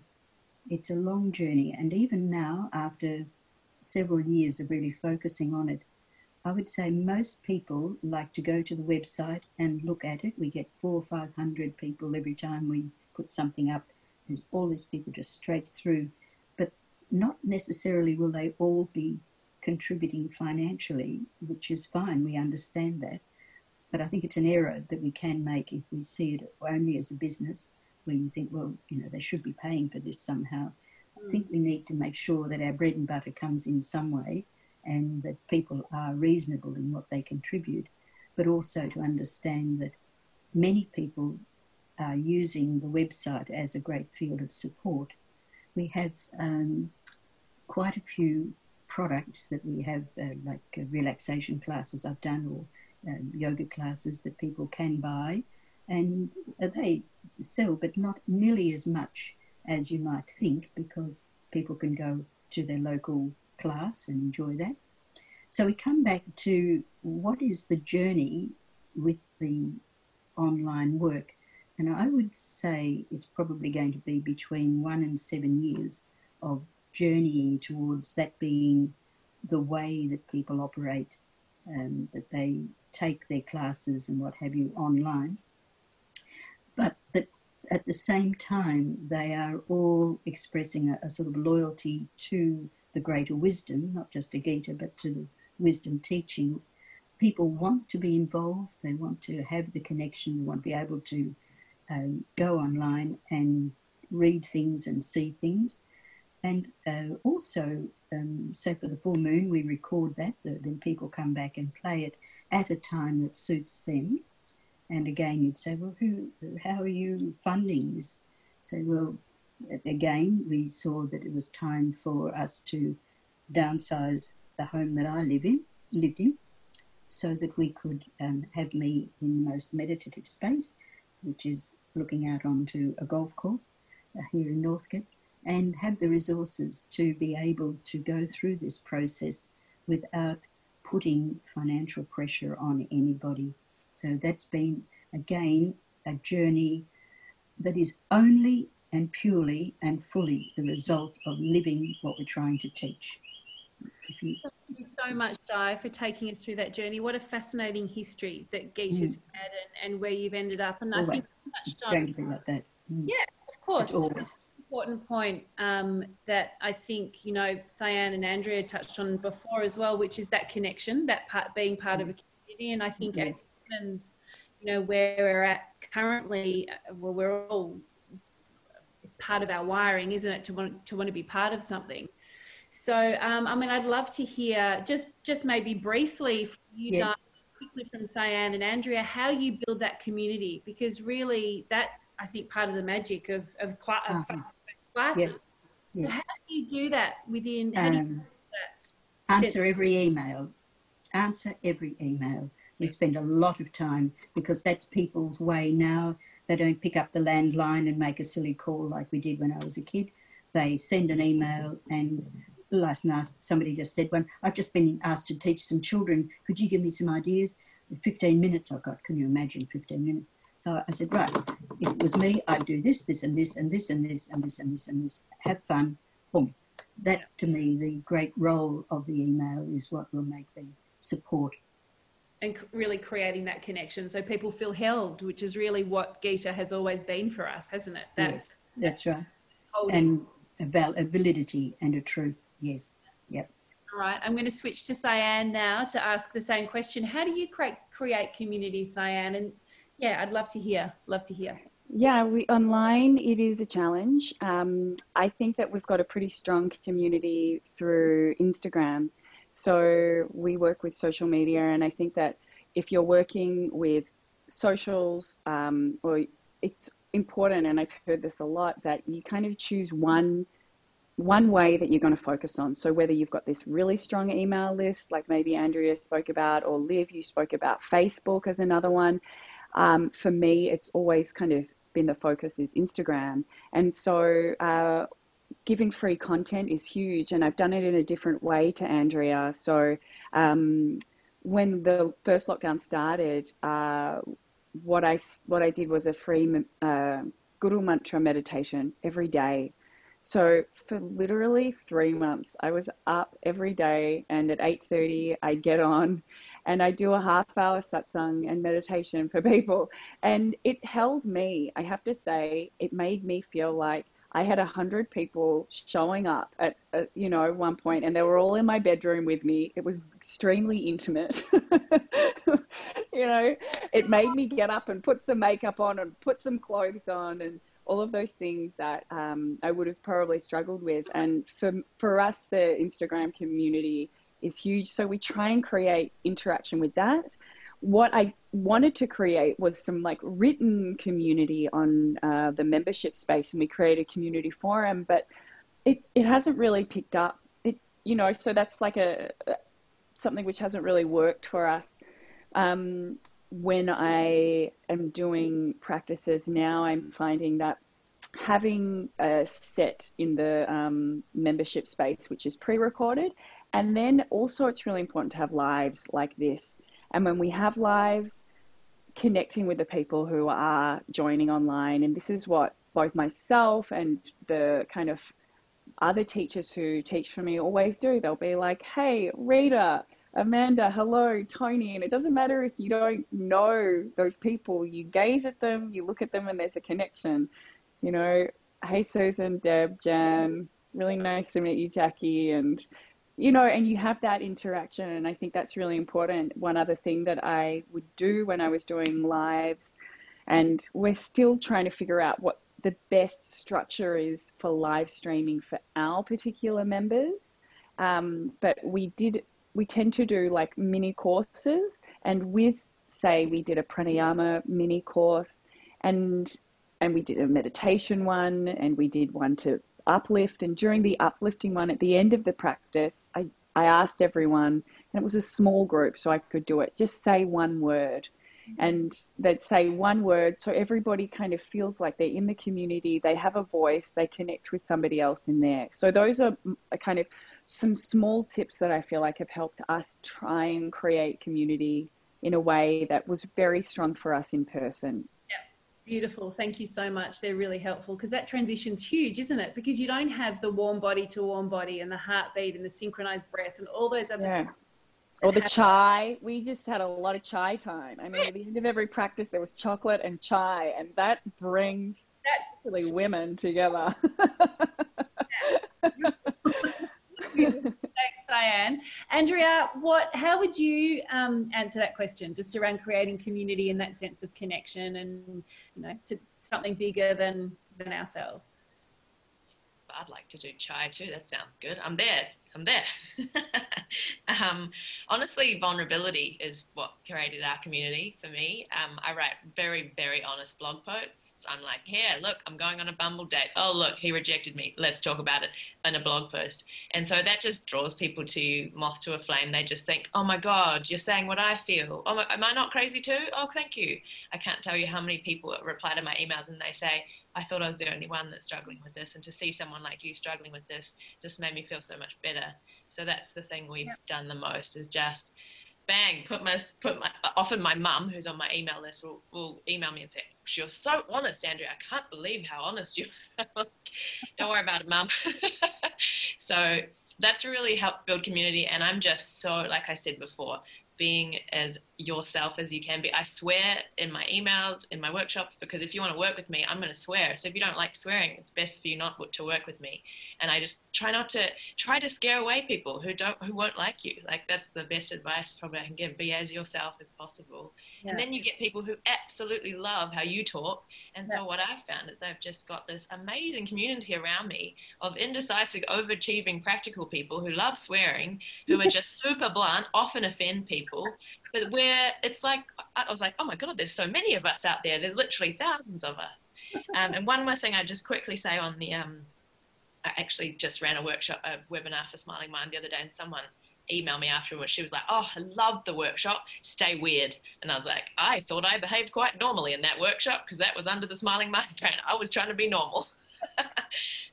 Speaker 3: It's a long journey. And even now, after several years of really focusing on it, I would say most people like to go to the website and look at it. We get 400 or 500 people every time we put something up. There's all these people just straight through, but not necessarily will they all be contributing financially, which is fine. We understand that. But I think it's an error that we can make if we see it only as a business, where you think, well, you know, they should be paying for this somehow. I think we need to make sure that our bread and butter comes in some way and that people are reasonable in what they contribute, but also to understand that many people are using the website as a great field of support. We have quite a few products that we have, like relaxation classes I've done, or yoga classes that people can buy, and they sell, but not nearly as much as you might think, because people can go to their local class and enjoy that. So we come back to what is the journey with the online work, and I would say it's probably going to be between 1 and 7 years of journeying towards that being the way that people operate, that they take their classes and what have you online, but that at the same time they are all expressing a sort of loyalty to the greater wisdom, not just to Gita, but to the wisdom teachings. People want to be involved, they want to have the connection, they want to be able to go online and read things and see things. And also, say for the full moon, we record that, then people come back and play it at a time that suits them. And again, you'd say, well, how are you funding this? So, well, again, we saw that it was time for us to downsize the home that I lived in, so that we could have me in the most meditative space, which is looking out onto a golf course here in Northcote, and have the resources to be able to go through this process without putting financial pressure on anybody. So that's been, again, a journey that is only and purely and fully the result of living what we're trying to teach.
Speaker 2: Thank you so much, Di, for taking us through that journey. What a fascinating history that Gita's had and where you've ended up. And
Speaker 3: Always.
Speaker 2: I think
Speaker 3: it's going to be like that.
Speaker 2: Yeah, of course.
Speaker 3: It's always.
Speaker 2: Important point that I think, you know, Sian and Andrea touched on before as well, which is that connection, that being part of a community. And I think as humans, you know, where we're at currently, well, we're all, it's part of our wiring, isn't it, to want to be part of something. So, I mean, I'd love to hear just maybe briefly from you, Di, quickly from Sian and Andrea, how you build that community, because really that's, I think, part of the magic of classes.
Speaker 3: Yes.
Speaker 2: So how do you do that within, how do you do that?
Speaker 3: Answer every email. We spend a lot of time, because that's people's way now. They don't pick up the landline and make a silly call like we did when I was a kid. They send an email, and last night somebody just said, I've just been asked to teach some children. Could you give me some ideas? 15 minutes I got. Can you imagine 15 minutes? So I said, right, if it was me, I'd do this, this, and this, and this, and this, and this, and this, and this. Have fun. Boom. That, to me, the great role of the email is what will make the support.
Speaker 2: And really creating that connection so people feel held, which is really what Gita has always been for us, hasn't it?
Speaker 3: Yes, that's right. Holding. And a validity and a truth, yes. Yep.
Speaker 2: All right, I'm going to switch to Sian now to ask the same question. How do you create community, Sian? And yeah, I'd love to hear.
Speaker 4: Yeah, online it is a challenge. I think that we've got a pretty strong community through Instagram. So we work with social media, and I think that if you're working with socials, or it's important, and I've heard this a lot, that you kind of choose one way that you're going to focus on. So whether you've got this really strong email list, like maybe Andrea spoke about, or Liv, you spoke about Facebook as another one. For me, it's always kind of been the focus is Instagram. And so giving free content is huge. And I've done it in a different way to Andrea. So when the first lockdown started, what I did was a free Guru Mantra meditation every day. So for literally 3 months, I was up every day, and at 8:30 I'd get on and I do a half-hour satsang and meditation for people. And it held me. I have to say, it made me feel like I had 100 people showing up at one point, and they were all in my bedroom with me. It was extremely intimate. It made me get up and put some makeup on and put some clothes on and all of those things that I would have probably struggled with. And for us, the Instagram community is huge. So we try and create interaction with that. What I wanted to create was some like written community on the membership space, and we created a community forum, but it hasn't really picked up. So that's like something which hasn't really worked for us. When I am doing practices now, I'm finding that having a set in the membership space, which is pre-recorded, and then also it's really important to have lives like this. And when we have lives, connecting with the people who are joining online, and this is what both myself and the kind of other teachers who teach for me always do. They'll be like, hey, Rita, Amanda, hello, Tony. And it doesn't matter if you don't know those people, you gaze at them, you look at them, and there's a connection. Hey, Susan, Deb, Jan, really nice to meet you, Jackie. And you have that interaction. And I think that's really important. One other thing that I would do when I was doing lives, and we're still trying to figure out what the best structure is for live streaming for our particular members. But we tend to do like mini courses, and we did a pranayama mini course, and we did a meditation one, and we did one to uplift. And during the uplifting one, at the end of the practice, I asked everyone, and it was a small group, so I could do it, just say one word. And they'd say one word, so everybody kind of feels like they're in the community, they have a voice, they connect with somebody else in there. So those are kind of some small tips that I feel like have helped us try and create community in a way that was very strong for us in person.
Speaker 2: Yeah, beautiful. Thank you so much. They're really helpful, because that transition's huge, isn't it? Because you don't have the warm body to warm body and the heartbeat and the synchronized breath and all those other things.
Speaker 4: Or the chai. We just had a lot of chai time. I mean, at the end of every practice, there was chocolate and chai, and that brings particularly women together.
Speaker 2: Thanks, Sian. Andrea, how would you answer that question, just around creating community and that sense of connection and, to something bigger than ourselves?
Speaker 5: I'd like to do chai too. That sounds good. I'm there. Honestly, vulnerability is what created our community for me. I write very, very honest blog posts. I'm like, here, look, I'm going on a Bumble date. Oh, look, he rejected me. Let's talk about it in a blog post. And so that just draws people to moth to a flame. They just think, oh my God, you're saying what I feel. Oh, am I not crazy too? Oh, thank you. I can't tell you how many people reply to my emails and they say, I thought I was the only one that's struggling with this, and to see someone like you struggling with this just made me feel so much better. So that's the thing we've done the most, is just bang, often my mum, who's on my email list, will email me and say, you're so honest, Andrea, I can't believe how honest you are. Don't worry about it, Mum. So that's really helped build community. And I'm just so, like I said before, being as yourself as you can be. I swear in my emails, in my workshops, because if you want to work with me, I'm going to swear. So if you don't like swearing, it's best for you not to work with me. And I just try to scare away people who won't like you. Like, that's the best advice probably I can give. Be as yourself as possible. Yeah. And then you get people who absolutely love how you talk. And so what I've found is I've just got this amazing community around me of indecisive, overachieving, practical people who love swearing, who are just super blunt, often offend people. But where it's like, I was like, oh my God, there's so many of us out there. There's literally thousands of us. And one more thing I just quickly say on the, I actually just ran a webinar for Smiling Mind the other day, and someone emailed me afterwards. She was like, oh, I loved the workshop. Stay weird. And I was like, I thought I behaved quite normally in that workshop, because that was under the Smiling Mind brand. I was trying to be normal.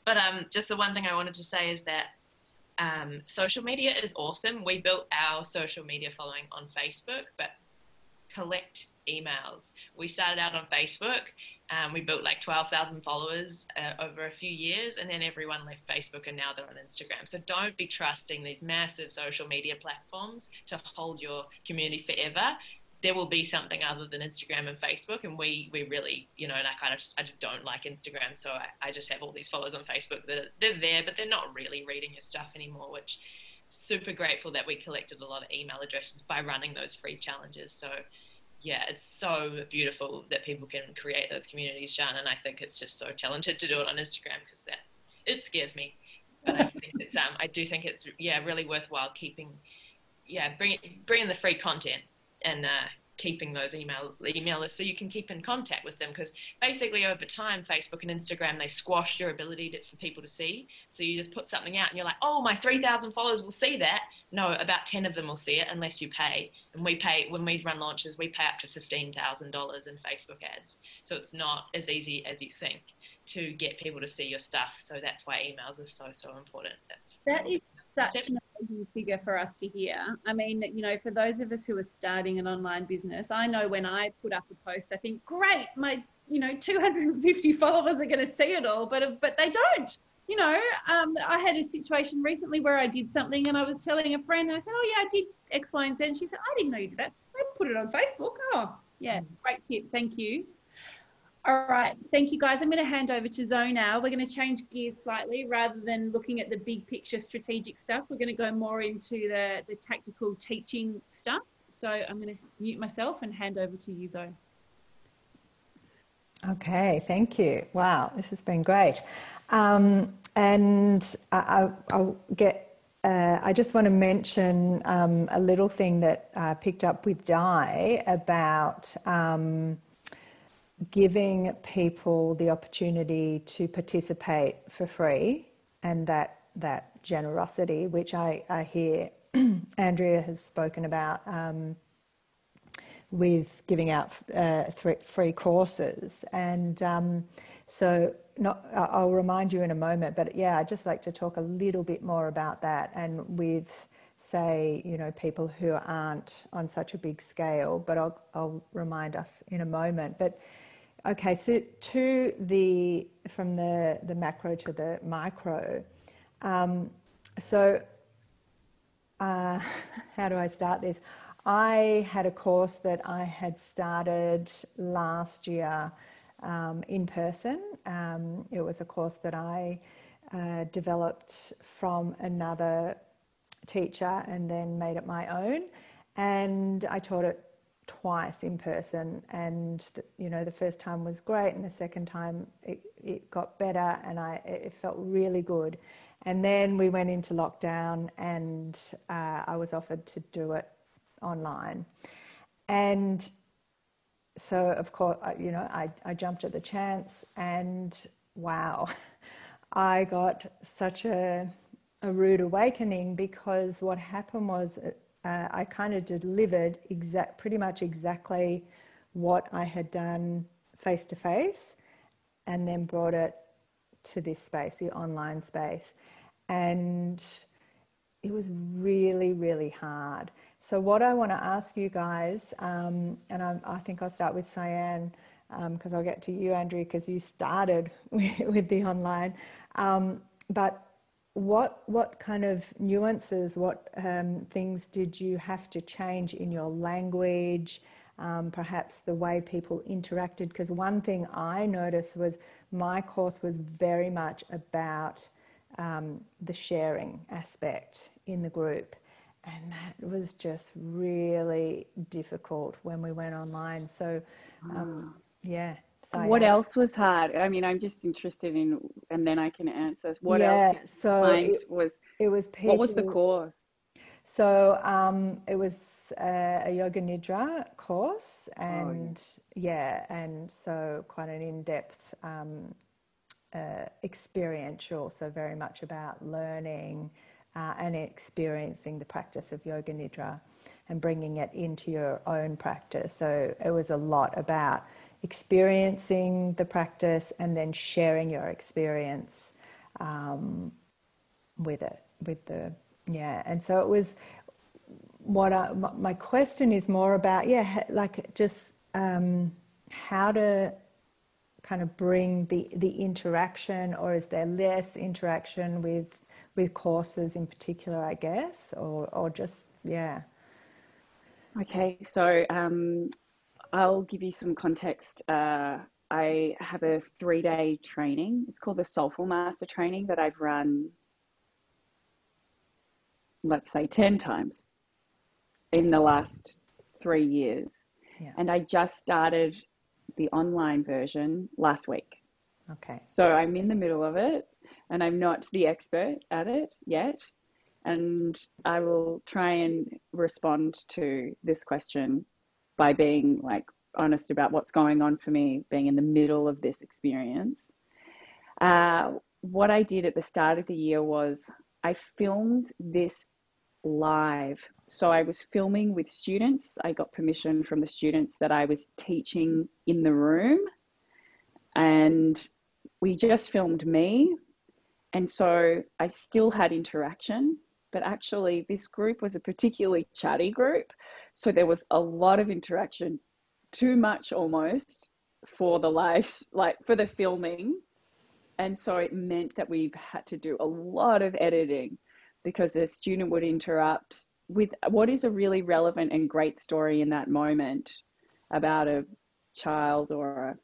Speaker 5: But just the one thing I wanted to say is that social media is awesome. We built our social media following on Facebook, but collect emails. We started out on Facebook. We built like 12,000 followers over a few years, and then everyone left Facebook and now they're on Instagram. So don't be trusting these massive social media platforms to hold your community forever. There will be something other than Instagram and Facebook, and we really, and I just don't like Instagram, so I just have all these followers on Facebook they're there, but they're not really reading your stuff anymore, which super grateful that we collected a lot of email addresses by running those free challenges. So yeah, it's so beautiful that people can create those communities, Sian, and I think it's just so talented to do it on Instagram, because it scares me, but I think it's I do think it's really worthwhile bringing the free content and keeping those email lists so you can keep in contact with them, because basically over time Facebook and Instagram, they squash your ability for people to see. So you just put something out and you're like, oh, my 3,000 followers will see that. No, about 10 of them will see it unless you pay. And we pay, when we run launches, we pay up to $15,000 in Facebook ads. So it's not as easy as you think to get people to see your stuff. So that's why emails are so important.
Speaker 2: That is such an amazing figure for us to hear. I mean, for those of us who are starting an online business, I know when I put up a post, I think, great, my 250 followers are going to see it all, but they don't. I had a situation recently where I did something and I was telling a friend, and I said, oh yeah, I did X, Y, and Z. And she said, I didn't know you did that. I put it on Facebook. Oh yeah, great tip. Thank you. All right. Thank you, guys. I'm going to hand over to Zoe now. We're going to change gears slightly. Rather than looking at the big picture strategic stuff, we're going to go more into the tactical teaching stuff. So I'm going to mute myself and hand over to you, Zoe.
Speaker 1: Okay, thank you. Wow, this has been great. And I'll get, I just want to mention a little thing that I picked up with Di about giving people the opportunity to participate for free, and that generosity, which I hear Andrea has spoken about with giving out free courses. And I'll remind you in a moment, but yeah, I'd just like to talk a little bit more about that, and with, say, people who aren't on such a big scale, but I'll remind us in a moment. But okay, so from the macro to the micro. How do I start this? I had a course that I had started last year in person. It was a course that I developed from another teacher and then made it my own. And I taught it twice in person, and the first time was great, and the second time it got better, and it felt really good. And then we went into lockdown, and I was offered to do it online. And so of course, I jumped at the chance, and wow, I got such a rude awakening, because what happened was I kind of delivered pretty much exactly what I had done face to face, and then brought it to this space, the online space. And it was really, really hard. So what I want to ask you guys, and I think I'll start with Sian, because I'll get to you, Andrea, because you started with the online. But what kind of nuances, what things did you have to change in your language, perhaps the way people interacted? Because one thing I noticed was my course was very much about the sharing aspect in the group, and that was just really difficult when we went online. So yeah.
Speaker 4: What else was hard? I mean, I'm just interested in, and then I can answer. What else did you
Speaker 1: so
Speaker 4: find
Speaker 1: it was people,
Speaker 4: what was the course?
Speaker 1: So it was a yoga nidra course, and and so quite an in-depth experiential, so very much about learning and experiencing the practice of yoga nidra and bringing it into your own practice. So it was a lot about experiencing the practice and then sharing your experience with it, and so it was my question is more about like just how to kind of bring the interaction, or is there less interaction with courses in particular, I guess, or just
Speaker 4: Okay, so I'll give you some context. I have a 3-day training. It's called the Soulful Master Training that I've run, let's say, 10 times in the last 3 years.
Speaker 1: Yeah.
Speaker 4: And I just started the online version last week.
Speaker 1: Okay.
Speaker 4: So I'm in the middle of it, and I'm not the expert at it yet. And I will try and respond to this question by being like honest about what's going on for me, being in the middle of this experience. What I did at the start of the year was I filmed this live. So I was filming with students. I got permission from the students that I was teaching in the room, and we just filmed me. And so I still had interaction, but actually this group was a particularly chatty group. So there was a lot of interaction, too much almost for the live, like for the filming. And so it meant that we've had to do a lot of editing because a student would interrupt with what is a really relevant and great story in that moment about a child or a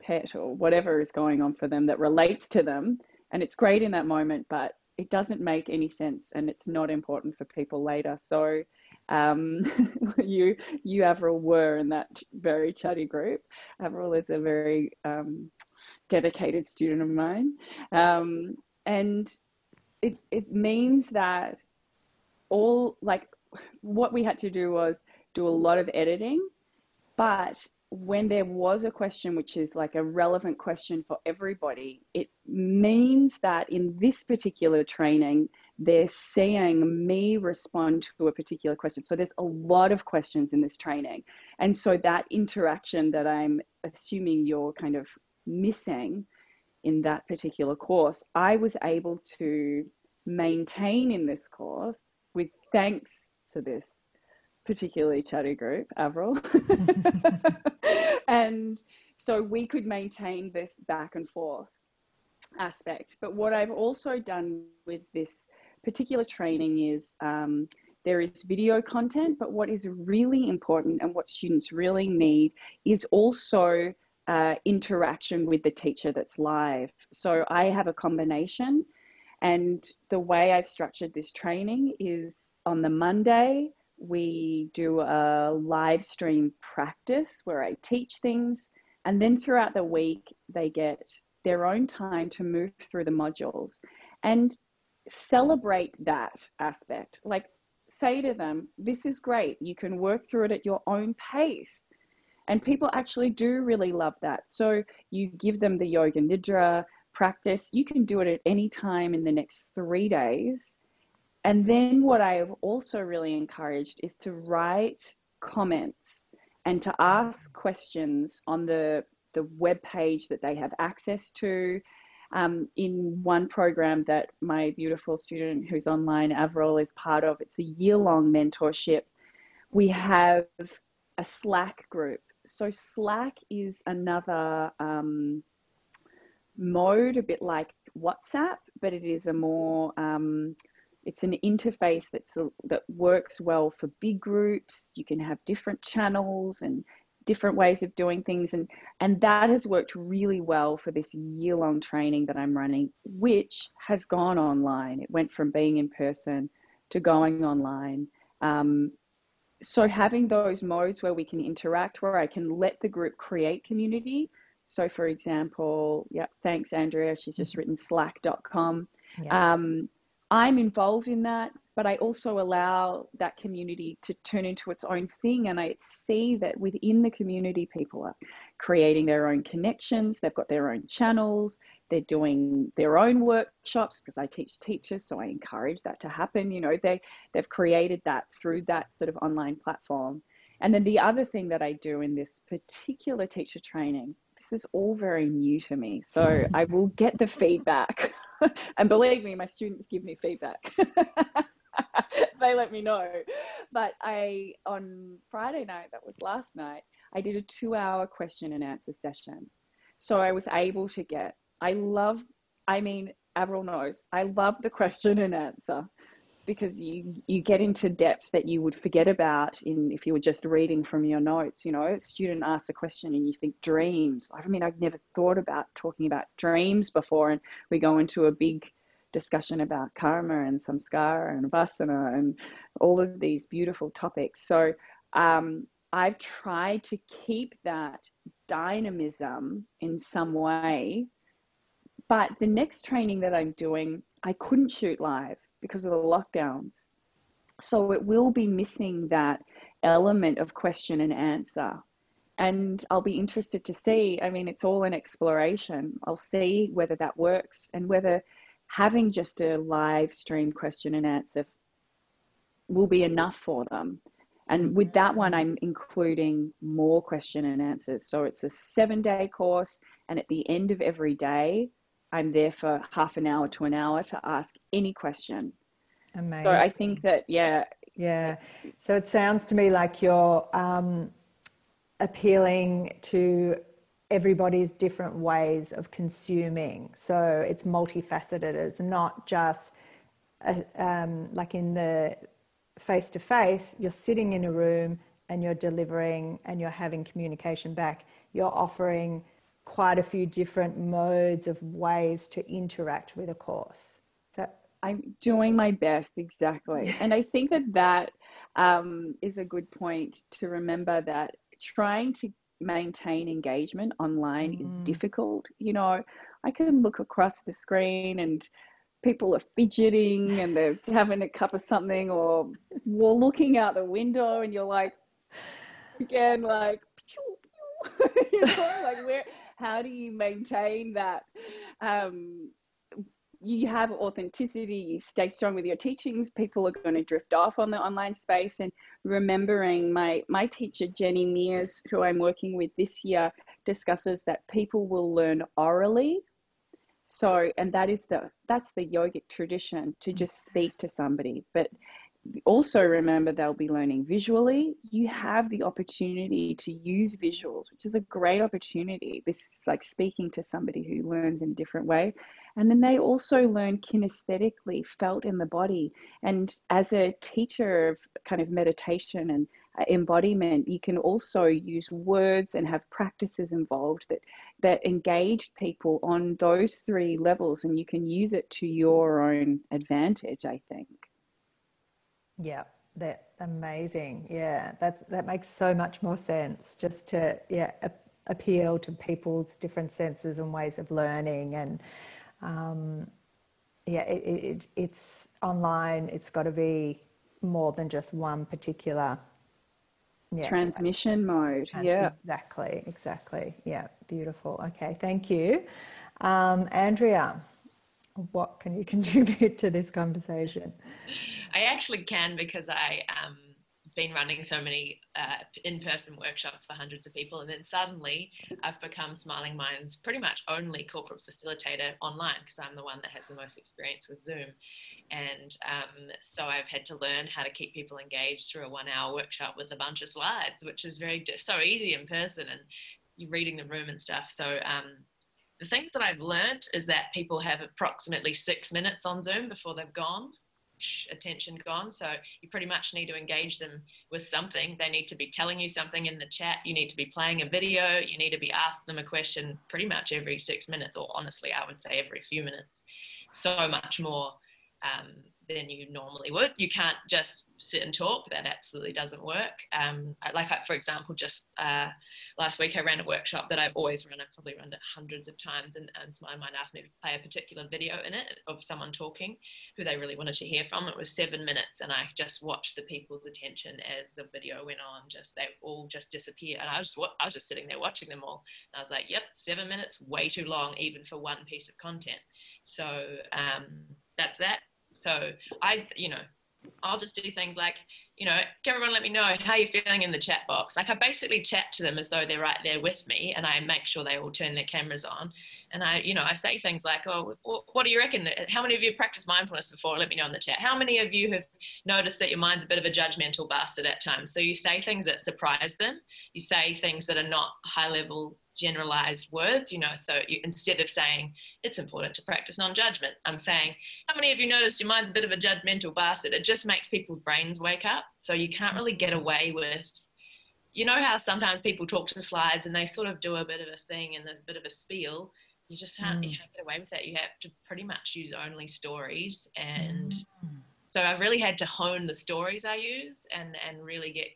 Speaker 4: pet or whatever is going on for them that relates to them. And it's great in that moment, but it doesn't make any sense, and it's not important for people later. So you Avril, were in that very chatty group. Avril is a very dedicated student of mine. And it means that what we had to do was do a lot of editing, but when there was a question which is like a relevant question for everybody, it means that in this particular training, they're seeing me respond to a particular question. So there's a lot of questions in this training. And so that interaction that I'm assuming you're kind of missing in that particular course, I was able to maintain in this course with thanks to this particularly chatty group, Avril. And so we could maintain this back and forth aspect. But what I've also done with this particular training is there is video content, but what is really important and what students really need is also interaction with the teacher that's live. So I have a combination, and the way I've structured this training is on the Monday, we do a live stream practice where I teach things, and then throughout the week they get their own time to move through the modules and celebrate that aspect. Like, say to them, this is great, you can work through it at your own pace. And people actually do really love that. So you give them the yoga nidra practice. You can do it at any time in the next 3 days. And then what I have also really encouraged is to write comments and to ask questions on the web page that they have access to. In one program that my beautiful student who's online, Avril, is part of, it's a year-long mentorship. We have a Slack group. So Slack is another mode, a bit like WhatsApp, but it is a more, it's an interface that works well for big groups. You can have different channels and different ways of doing things. And that has worked really well for this year-long training that I'm running, which has gone online. It went from being in person to going online. So having those modes where we can interact, where I can let the group create community. So for example, yeah, thanks, Andrea. She's just written slack.com.
Speaker 1: Yeah.
Speaker 4: I'm involved in that, but I also allow that community to turn into its own thing. And I see that within the community, people are creating their own connections. They've got their own channels. They're doing their own workshops, because I teach teachers, so I encourage that to happen. You know, they've created that through that sort of online platform. And then the other thing that I do in this particular teacher training, this is all very new to me, so I will get the feedback. And believe me, my students give me feedback. They let me know. But on Friday night, that was last night, I did a 2-hour question and answer session. So I was able to Avril knows, I love the question and answer, because you get into depth that you would forget about if you were just reading from your notes. You know, a student asks a question and you think dreams. I mean, I've never thought about talking about dreams before, and we go into a big discussion about karma and samskara and vasana and all of these beautiful topics. So I've tried to keep that dynamism in some way. But the next training that I'm doing, I couldn't shoot live because of the lockdowns. So it will be missing that element of question and answer. And I'll be interested to see, I mean, it's all an exploration. I'll see whether that works, and whether having just a live stream question and answer will be enough for them. And with that one, I'm including more question and answers. So it's a 7-day course, and at the end of every day, I'm there for half an hour to an hour to ask any question.
Speaker 1: Amazing.
Speaker 4: So I think that, yeah.
Speaker 1: So it sounds to me like you're appealing to everybody's different ways of consuming. So it's multifaceted. It's not just like in the face-to-face, you're sitting in a room and you're delivering and you're having communication back. You're offering quite a few different modes of ways to interact with a course. So
Speaker 4: I'm doing my best, exactly. And I think that is a good point to remember, that trying to maintain engagement online is difficult. You know, I can look across the screen and people are fidgeting and they're having a cup of something, or we're looking out the window, and you're like, again, like, you know, like how do you maintain that? You have authenticity, you stay strong with your teachings. People are going to drift off on the online space. And remembering my teacher, Jenny Mears, who I'm working with this year, discusses that people will learn orally. So, and that's the yogic tradition, to just speak to somebody. But also remember, they'll be learning visually. You have the opportunity to use visuals, which is a great opportunity. This is like speaking to somebody who learns in a different way. And then they also learn kinesthetically, felt in the body. And as a teacher of kind of meditation and embodiment, you can also use words and have practices involved that engage people on those 3 levels, and you can use it to your own advantage, I think.
Speaker 1: Yeah, that's amazing. Yeah, that makes so much more sense, just to appeal to people's different senses and ways of learning. And it's online. It's got to be more than just one particular
Speaker 4: transmission mode.
Speaker 1: Exactly. Yeah, beautiful. Okay, thank you, Andrea. What can you contribute to this conversation?
Speaker 5: I actually can, because I been running so many in-person workshops for hundreds of people, and then suddenly I've become Smiling Mind's pretty much only corporate facilitator online, because I'm the one that has the most experience with Zoom. And so I've had to learn how to keep people engaged through a 1-hour workshop with a bunch of slides, which is so easy in person, and you're reading the room and stuff. So the things that I've learned is that people have approximately 6 minutes on Zoom before they've gone, attention gone. So you pretty much need to engage them with something. They need to be telling you something in the chat. You need to be playing a video. You need to be asking them a question pretty much every 6 minutes, or honestly, I would say every few minutes. So much more than you normally would. You can't just sit and talk. That absolutely doesn't work. For example, just last week I ran a workshop that I've always run. I've probably run it hundreds of times, and someone asked me to play a particular video in it of someone talking who they really wanted to hear from. It was 7 minutes, and I just watched the people's attention as the video went on. They all just disappeared, and I was just sitting there watching them all. And I was like, yep, 7 minutes, way too long, even for one piece of content. So that's that. So I'll just do things like, can everyone let me know how you're feeling in the chat box? Like, I basically chat to them as though they're right there with me, and I make sure they all turn their cameras on. And I say things like, oh, what do you reckon? How many of you practiced mindfulness before? Let me know in the chat. How many of you have noticed that your mind's a bit of a judgmental bastard at times? So you say things that surprise them. You say things that are not high level generalized words, so instead of saying it's important to practice non-judgment, I'm saying, how many of you noticed your mind's a bit of a judgmental bastard? It just makes people's brains wake up. So you can't really get away with, how sometimes people talk to slides and they sort of do a bit of a thing and there's a bit of a spiel. You just can't get away with that. You have to pretty much use only stories. And so I've really had to hone the stories I use and really get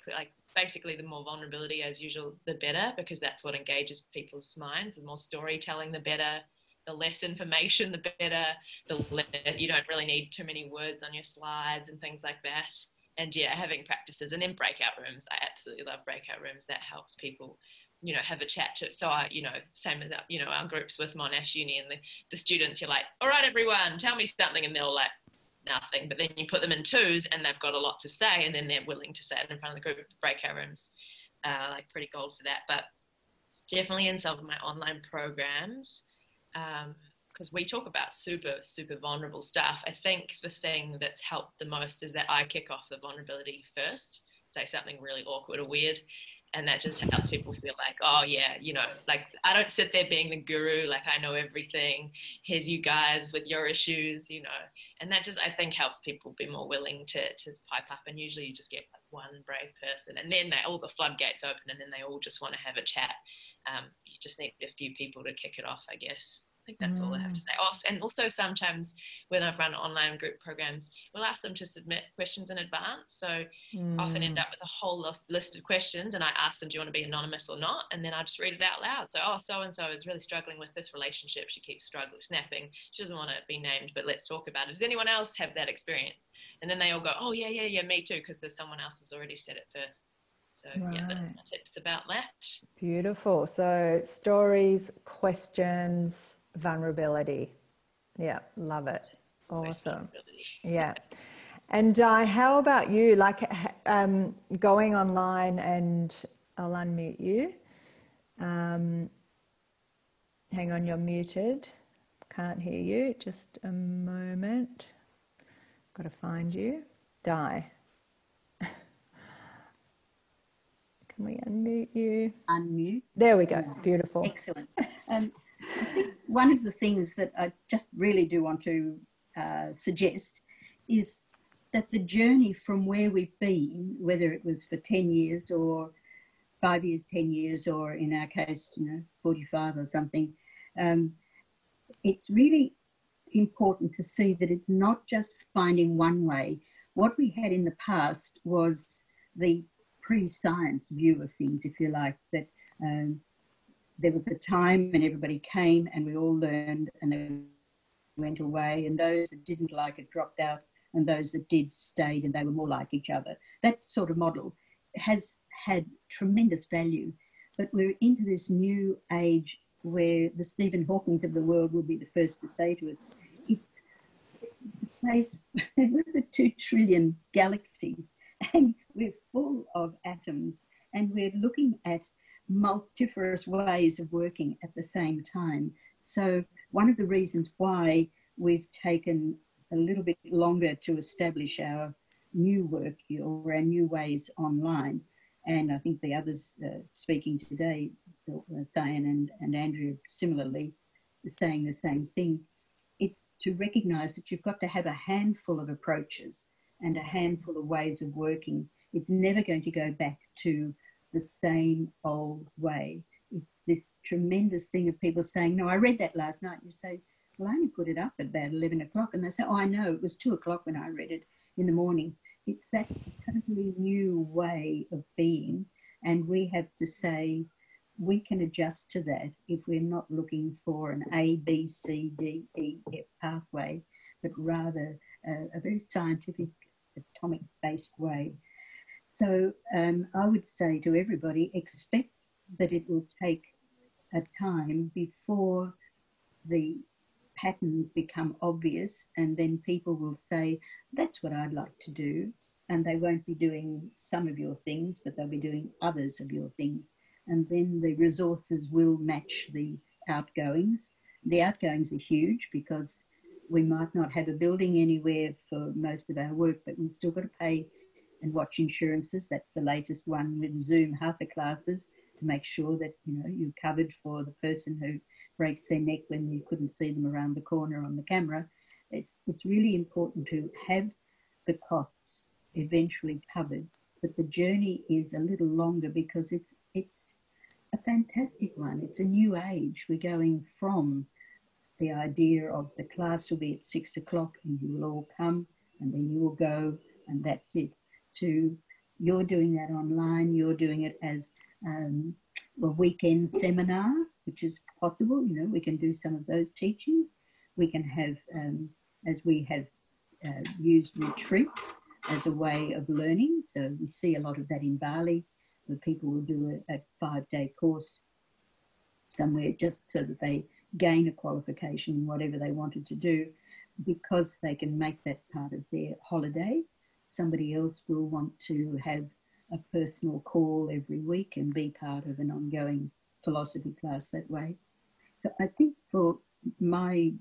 Speaker 5: basically the more vulnerability as usual, the better, because that's what engages people's minds. The more storytelling, the better. The less information, the better. You don't really need too many words on your slides and things like that. And having practices, and then breakout rooms. I absolutely love breakout rooms. That helps people, have a chat to. So same as our groups with Monash Uni, and the students, you're like, all right, everyone, tell me something, and they'll like, nothing. But then you put them in twos and they've got a lot to say, and then they're willing to say it in front of the group. Breakout rooms, pretty gold for that. But definitely in some of my online programs, because we talk about super, super vulnerable stuff. I think the thing that's helped the most is that I kick off the vulnerability first, say something really awkward or weird. And that just helps people feel like, oh yeah, I don't sit there being the guru, like I know everything. Here's you guys with your issues, and that just, I think, helps people be more willing to pipe up. And usually you just get one brave person, and then all the floodgates open, and then they all just want to have a chat. You just need a few people to kick it off, I guess. I think that's all I have to say. And also sometimes when I've run online group programs, we'll ask them to submit questions in advance. So often end up with a whole list of questions, and I ask them, do you want to be anonymous or not? And then I just read it out loud. So, so-and-so is really struggling with this relationship. She keeps snapping. She doesn't want to be named, but let's talk about it. Does anyone else have that experience? And then they all go, oh, yeah, me too, because there's someone else has already said it first. So that's it's about that.
Speaker 1: Beautiful. So stories, questions, vulnerability. Yeah, love it. Awesome. Yeah. And how about you? Like going online, and I'll unmute you. Hang on, you're muted. Can't hear you. Just a moment. Got to find you. Di. Can we unmute you?
Speaker 3: Unmute.
Speaker 1: There we go. Beautiful.
Speaker 3: Excellent. I think one of the things that I just really do want to suggest is that the journey from where we've been, whether it was for 10 years or 5 years, 10 years, or in our case, 45 or something, it's really important to see that it's not just finding one way. What we had in the past was the pre-science view of things, if you like, that there was a time when everybody came and we all learned and then went away, and those that didn't like it dropped out, and those that did stayed, and they were more like each other. That sort of model has had tremendous value, but we're into this new age where the Stephen Hawkings of the world will be the first to say to us, it's a place, there's a 2 trillion galaxies, and we're full of atoms, and we're looking at multifarious ways of working at the same time. So one of the reasons why we've taken a little bit longer to establish our new work or our new ways online, and I think the others speaking today, Sian and Andrea similarly, saying the same thing. It's to recognize that you've got to have a handful of approaches and a handful of ways of working. It's never going to go back to the same old way. It's this tremendous thing of people saying, no, I read that last night. You say, well, I only put it up at about 11 o'clock. And they say, oh, I know, it was 2 o'clock when I read it in the morning. It's that totally new way of being. And we have to say, we can adjust to that if we're not looking for an A, B, C, D, E, F pathway, but rather a very scientific, atomic-based way. So I would say to everybody, expect that it will take a time before the patterns become obvious, and then people will say, that's what I'd like to do. And they won't be doing some of your things, but they'll be doing others of your things. And then the resources will match the outgoings. The outgoings are huge because we might not have a building anywhere for most of our work, but we've still got to pay and watch insurances. That's the latest one with Zoom Hatha classes to make sure that, you know, you're covered for the person who breaks their neck when you couldn't see them around the corner on the camera. It's really important to have the costs eventually covered, but the journey is a little longer because it's a fantastic one. It's a new age. We're going from the idea of the class will be at 6 o'clock and you will all come and then you will go and that's it, to you're doing that online, you're doing it as a weekend seminar, which is possible. You know, we can do some of those teachings. We can have, as we have used retreats as a way of learning. So we see a lot of that in Bali, where people will do a 5-day course somewhere just so that they gain a qualification in whatever they wanted to do, because they can make that part of their holiday. Somebody else will want to have a personal call every week and be part of an ongoing philosophy class that way. So I think for my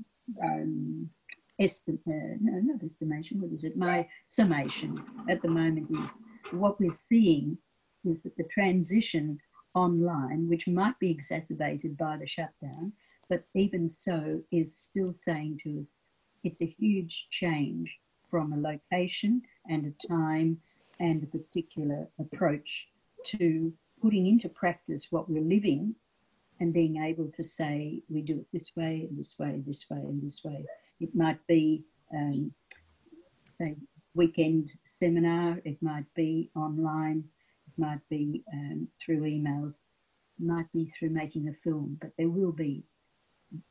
Speaker 3: my summation at the moment is what we're seeing is that the transition online, which might be exacerbated by the shutdown, but even so is still saying to us, it's a huge change from a location and a time and a particular approach to putting into practice what we're living and being able to say, we do it this way, and this way, this way, and this way. It might be, say, weekend seminar. It might be online. It might be through emails. It might be through making a film. But there will be,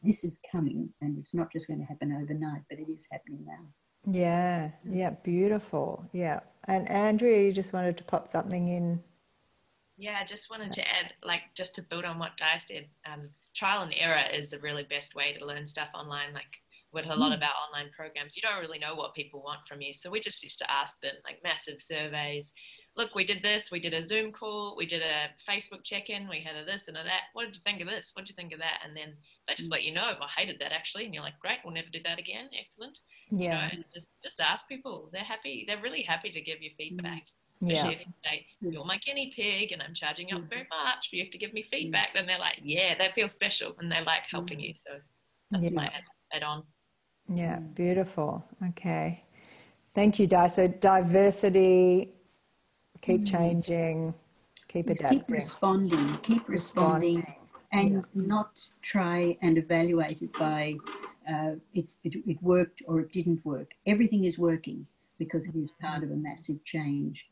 Speaker 3: this is coming, and it's not just going to happen overnight, but it is happening now.
Speaker 1: Yeah, yeah, beautiful. Yeah. And Andrea, you just wanted to pop something in.
Speaker 5: Yeah, I just wanted to add, like, just to build on what Di said, trial and error is the really best way to learn stuff online. Like, with a lot of our online programs, you don't really know what people want from you. So we just used to ask them, like, massive surveys. Look, we did this, we did a Zoom call, we did a Facebook check-in, we had a this and a that. What did you think of this? What did you think of that? And then they just let you know, I hated that actually. And you're like, great, we'll never do that again. Excellent.
Speaker 1: Yeah.
Speaker 5: You know, and just ask people. They're happy. They're really happy to give you feedback.
Speaker 1: Yeah.
Speaker 5: Especially if you say, you're my guinea pig and I'm charging you up very much, but you have to give me feedback. Then they're like, yeah, they feel special and they like helping you. So that's my add on.
Speaker 1: Yeah, beautiful. Okay. Thank you, Di. So diversity, keep changing, keep adapting.
Speaker 3: Keep responding, and not try and evaluate it by it worked or it didn't work. Everything is working because it is part of a massive change.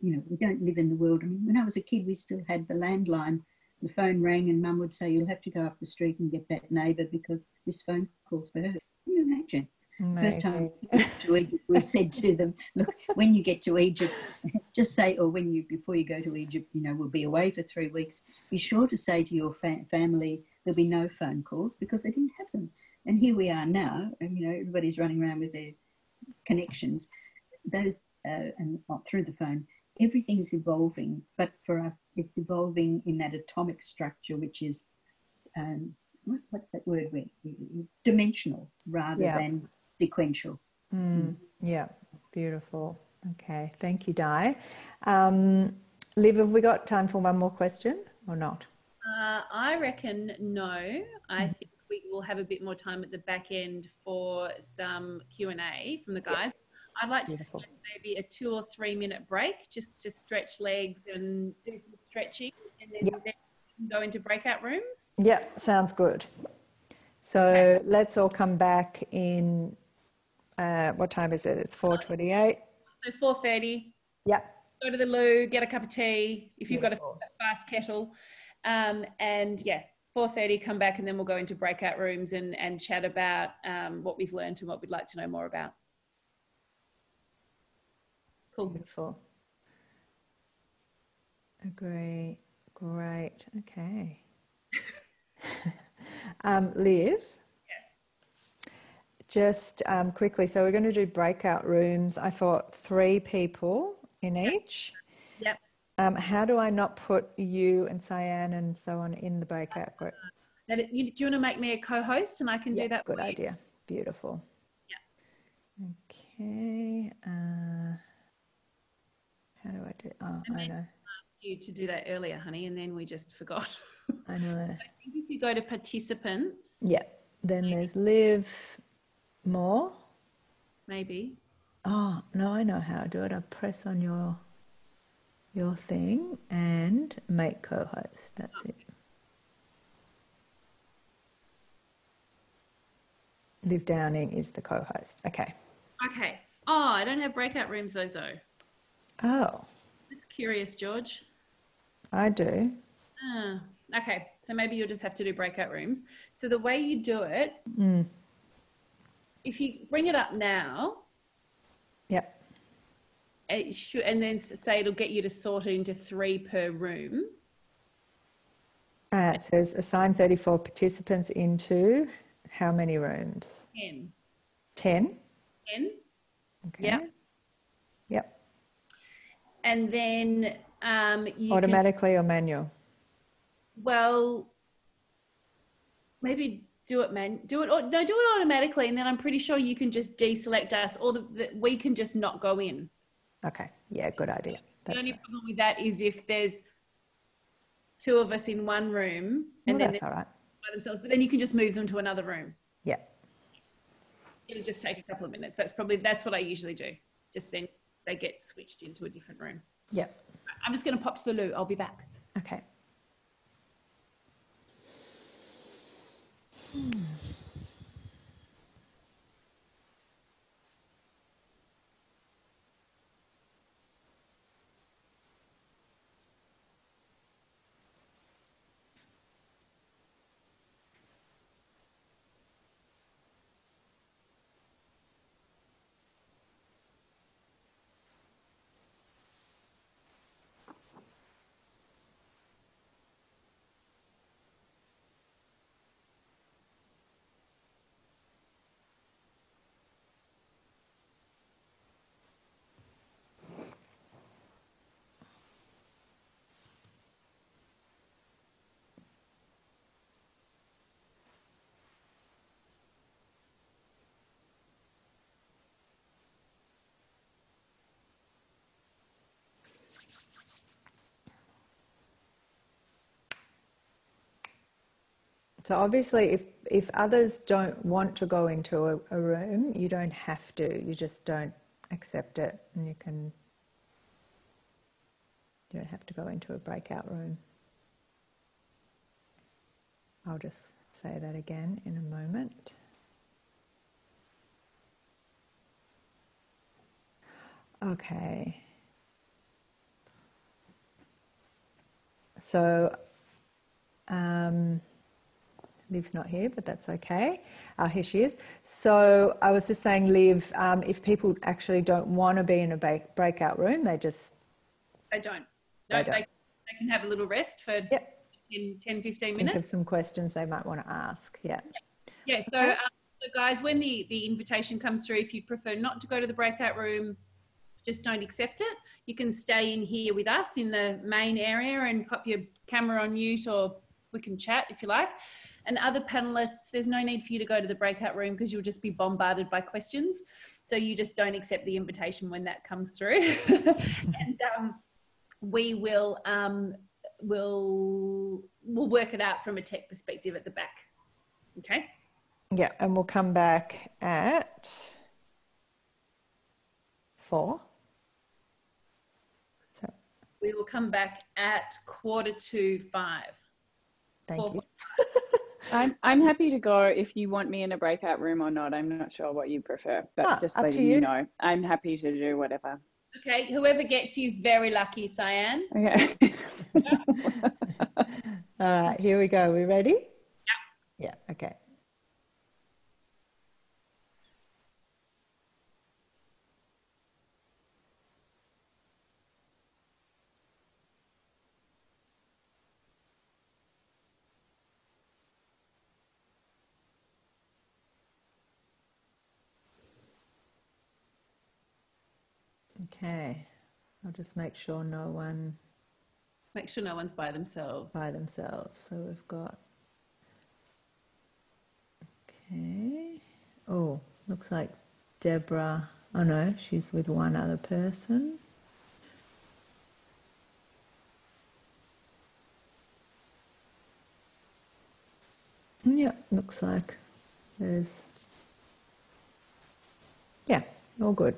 Speaker 3: You know, we don't live in the world. I mean, when I was a kid, we still had the landline. The phone rang and Mum would say, you'll have to go up the street and get that neighbour because this phone call's for her. Can you imagine?
Speaker 1: Amazing.
Speaker 3: First time to Egypt, we said to them, look, when you get to Egypt, just say, or before you go to Egypt, you know, we'll be away for 3 weeks. Be sure to say to your family, there'll be no phone calls because they didn't have them. And here we are now, and, you know, everybody's running around with their connections. Those, and through the phone, everything's evolving. But for us, it's evolving in that atomic structure, which is, what's that word? It's dimensional rather than sequential.
Speaker 1: Yeah, beautiful. Okay, thank you, Di. Liv, have we got time for one more question or not?
Speaker 2: I reckon no. I think we we'll have a bit more time at the back end for some Q&A from the guys. I'd like to
Speaker 1: Beautiful.
Speaker 2: take maybe a 2 or 3 minute break just to stretch legs and do some stretching, and then, then we can go into breakout rooms.
Speaker 1: Yeah, sounds good. So let's all come back in, what time is it? It's 4:28.
Speaker 2: So 4:30.
Speaker 1: Yep.
Speaker 2: Go to the loo, get a cup of tea if you've
Speaker 1: Beautiful.
Speaker 2: got a fast kettle. And yeah, 4:30, come back, and then we'll go into breakout rooms and chat about what we've learned and what we'd like to know more about. Cool.
Speaker 1: Beautiful. Agree. Great. Okay. Liz? Just quickly, so we're going to do breakout rooms. I thought 3 people in each.
Speaker 2: Yep.
Speaker 1: How do I not put you and Sian and so on in the breakout group?
Speaker 2: Do you want to make me a co-host, and I can do that?
Speaker 1: Good idea. Beautiful.
Speaker 2: Yeah.
Speaker 1: Okay. How do I do? Oh, I know.
Speaker 2: I asked you to do that earlier, honey, and then we just forgot.
Speaker 1: I know.
Speaker 2: I think if you go to participants.
Speaker 1: Yeah. Then there's live more.
Speaker 2: Maybe.
Speaker 1: Oh, no, I know how to do it. I press on your thing and make co-host. That's it. Liv Downing is the co-host. Okay.
Speaker 2: Okay. Oh, I don't have breakout rooms though, Zoe.
Speaker 1: Oh,
Speaker 2: That's curious, George.
Speaker 1: I do.
Speaker 2: Ah, okay. So maybe you'll just have to do breakout rooms. So the way you do it, if you bring it up now,
Speaker 1: Yep.
Speaker 2: it should, and then say it'll get you to sort it into 3 per room.
Speaker 1: It says assign 34 participants into how many rooms?
Speaker 2: 10.
Speaker 1: 10?
Speaker 2: 10.
Speaker 1: Okay.
Speaker 2: Yep.
Speaker 1: Yep.
Speaker 2: And then you
Speaker 1: Automatically or manual?
Speaker 2: well, maybe do it automatically, and then I'm pretty sure you can just deselect us, or we can just not go in.
Speaker 1: Okay. Yeah, good idea.
Speaker 2: The only problem with that is if there's 2 of us in one room, and then
Speaker 1: that's all right.
Speaker 2: by themselves, but then you can just move them to another room.
Speaker 1: Yeah.
Speaker 2: It'll just take a couple of minutes. That's what I usually do. Just then they get switched into a different room.
Speaker 1: Yeah.
Speaker 2: I'm just going to pop to the loo. I'll be back.
Speaker 1: Okay. So obviously if others don't want to go into a room, you don't have to. You just don't accept it, and you don't have to go into a breakout room. I'll just say that again in a moment. Okay. So Liv's not here, but that's okay. Here she is. So I was just saying, Liv, if people actually don't want to be in a breakout room, they don't.
Speaker 2: No, they can have a little rest for 10, 15 minutes.
Speaker 1: Think of some questions they might want to ask. Yeah.
Speaker 2: Yeah. So, so guys, when the invitation comes through, if you prefer not to go to the breakout room, just don't accept it. You can stay in here with us in the main area and pop your camera on mute, or we can chat if you like. And other panelists, there's no need for you to go to the breakout room because you'll just be bombarded by questions. So you just don't accept the invitation when that comes through. And we will we'll work it out from a tech perspective at the back. Okay?
Speaker 1: Yeah, and we'll come back at 4. So
Speaker 2: We will come back at 4:45.
Speaker 1: thank you.
Speaker 4: I'm happy to go if you want me in a breakout room or not. I'm not sure what you prefer, but just
Speaker 1: up to
Speaker 4: letting
Speaker 1: you.
Speaker 4: you know, I'm happy to do whatever.
Speaker 2: Okay, whoever gets you is very lucky, Sian.
Speaker 4: Okay.
Speaker 1: All right, here we go. We ready? Yeah. Yeah, okay. Okay, I'll just make sure no one
Speaker 2: Make sure no one's by themselves.
Speaker 1: by themselves. So we've got, okay. Oh, looks like Deborah, oh no, she's with one other person. Yeah, looks like there's, yeah, all good.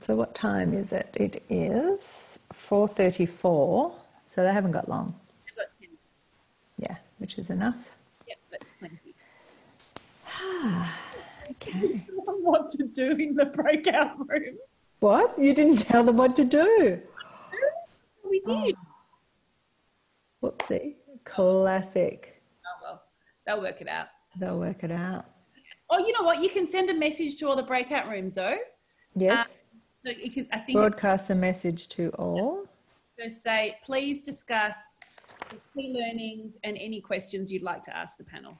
Speaker 1: So what time is it? It is 4:34, so they haven't got long.
Speaker 2: I've got 10 minutes.
Speaker 1: Yeah, which is enough.
Speaker 2: Yep, that's plenty.
Speaker 1: Okay.
Speaker 2: What to do in the breakout room?
Speaker 1: What? You didn't tell them what to do?
Speaker 2: We did.
Speaker 1: Whoopsie. Classic.
Speaker 2: Oh well, they'll work it out.
Speaker 1: They'll work it out.
Speaker 2: Oh, you know what? You can send a message to all the breakout rooms, though.
Speaker 1: Yes.
Speaker 2: So you can, I think
Speaker 1: Broadcast a message to all.
Speaker 2: it's to say, please discuss the key learnings and any questions you'd like to ask the panel.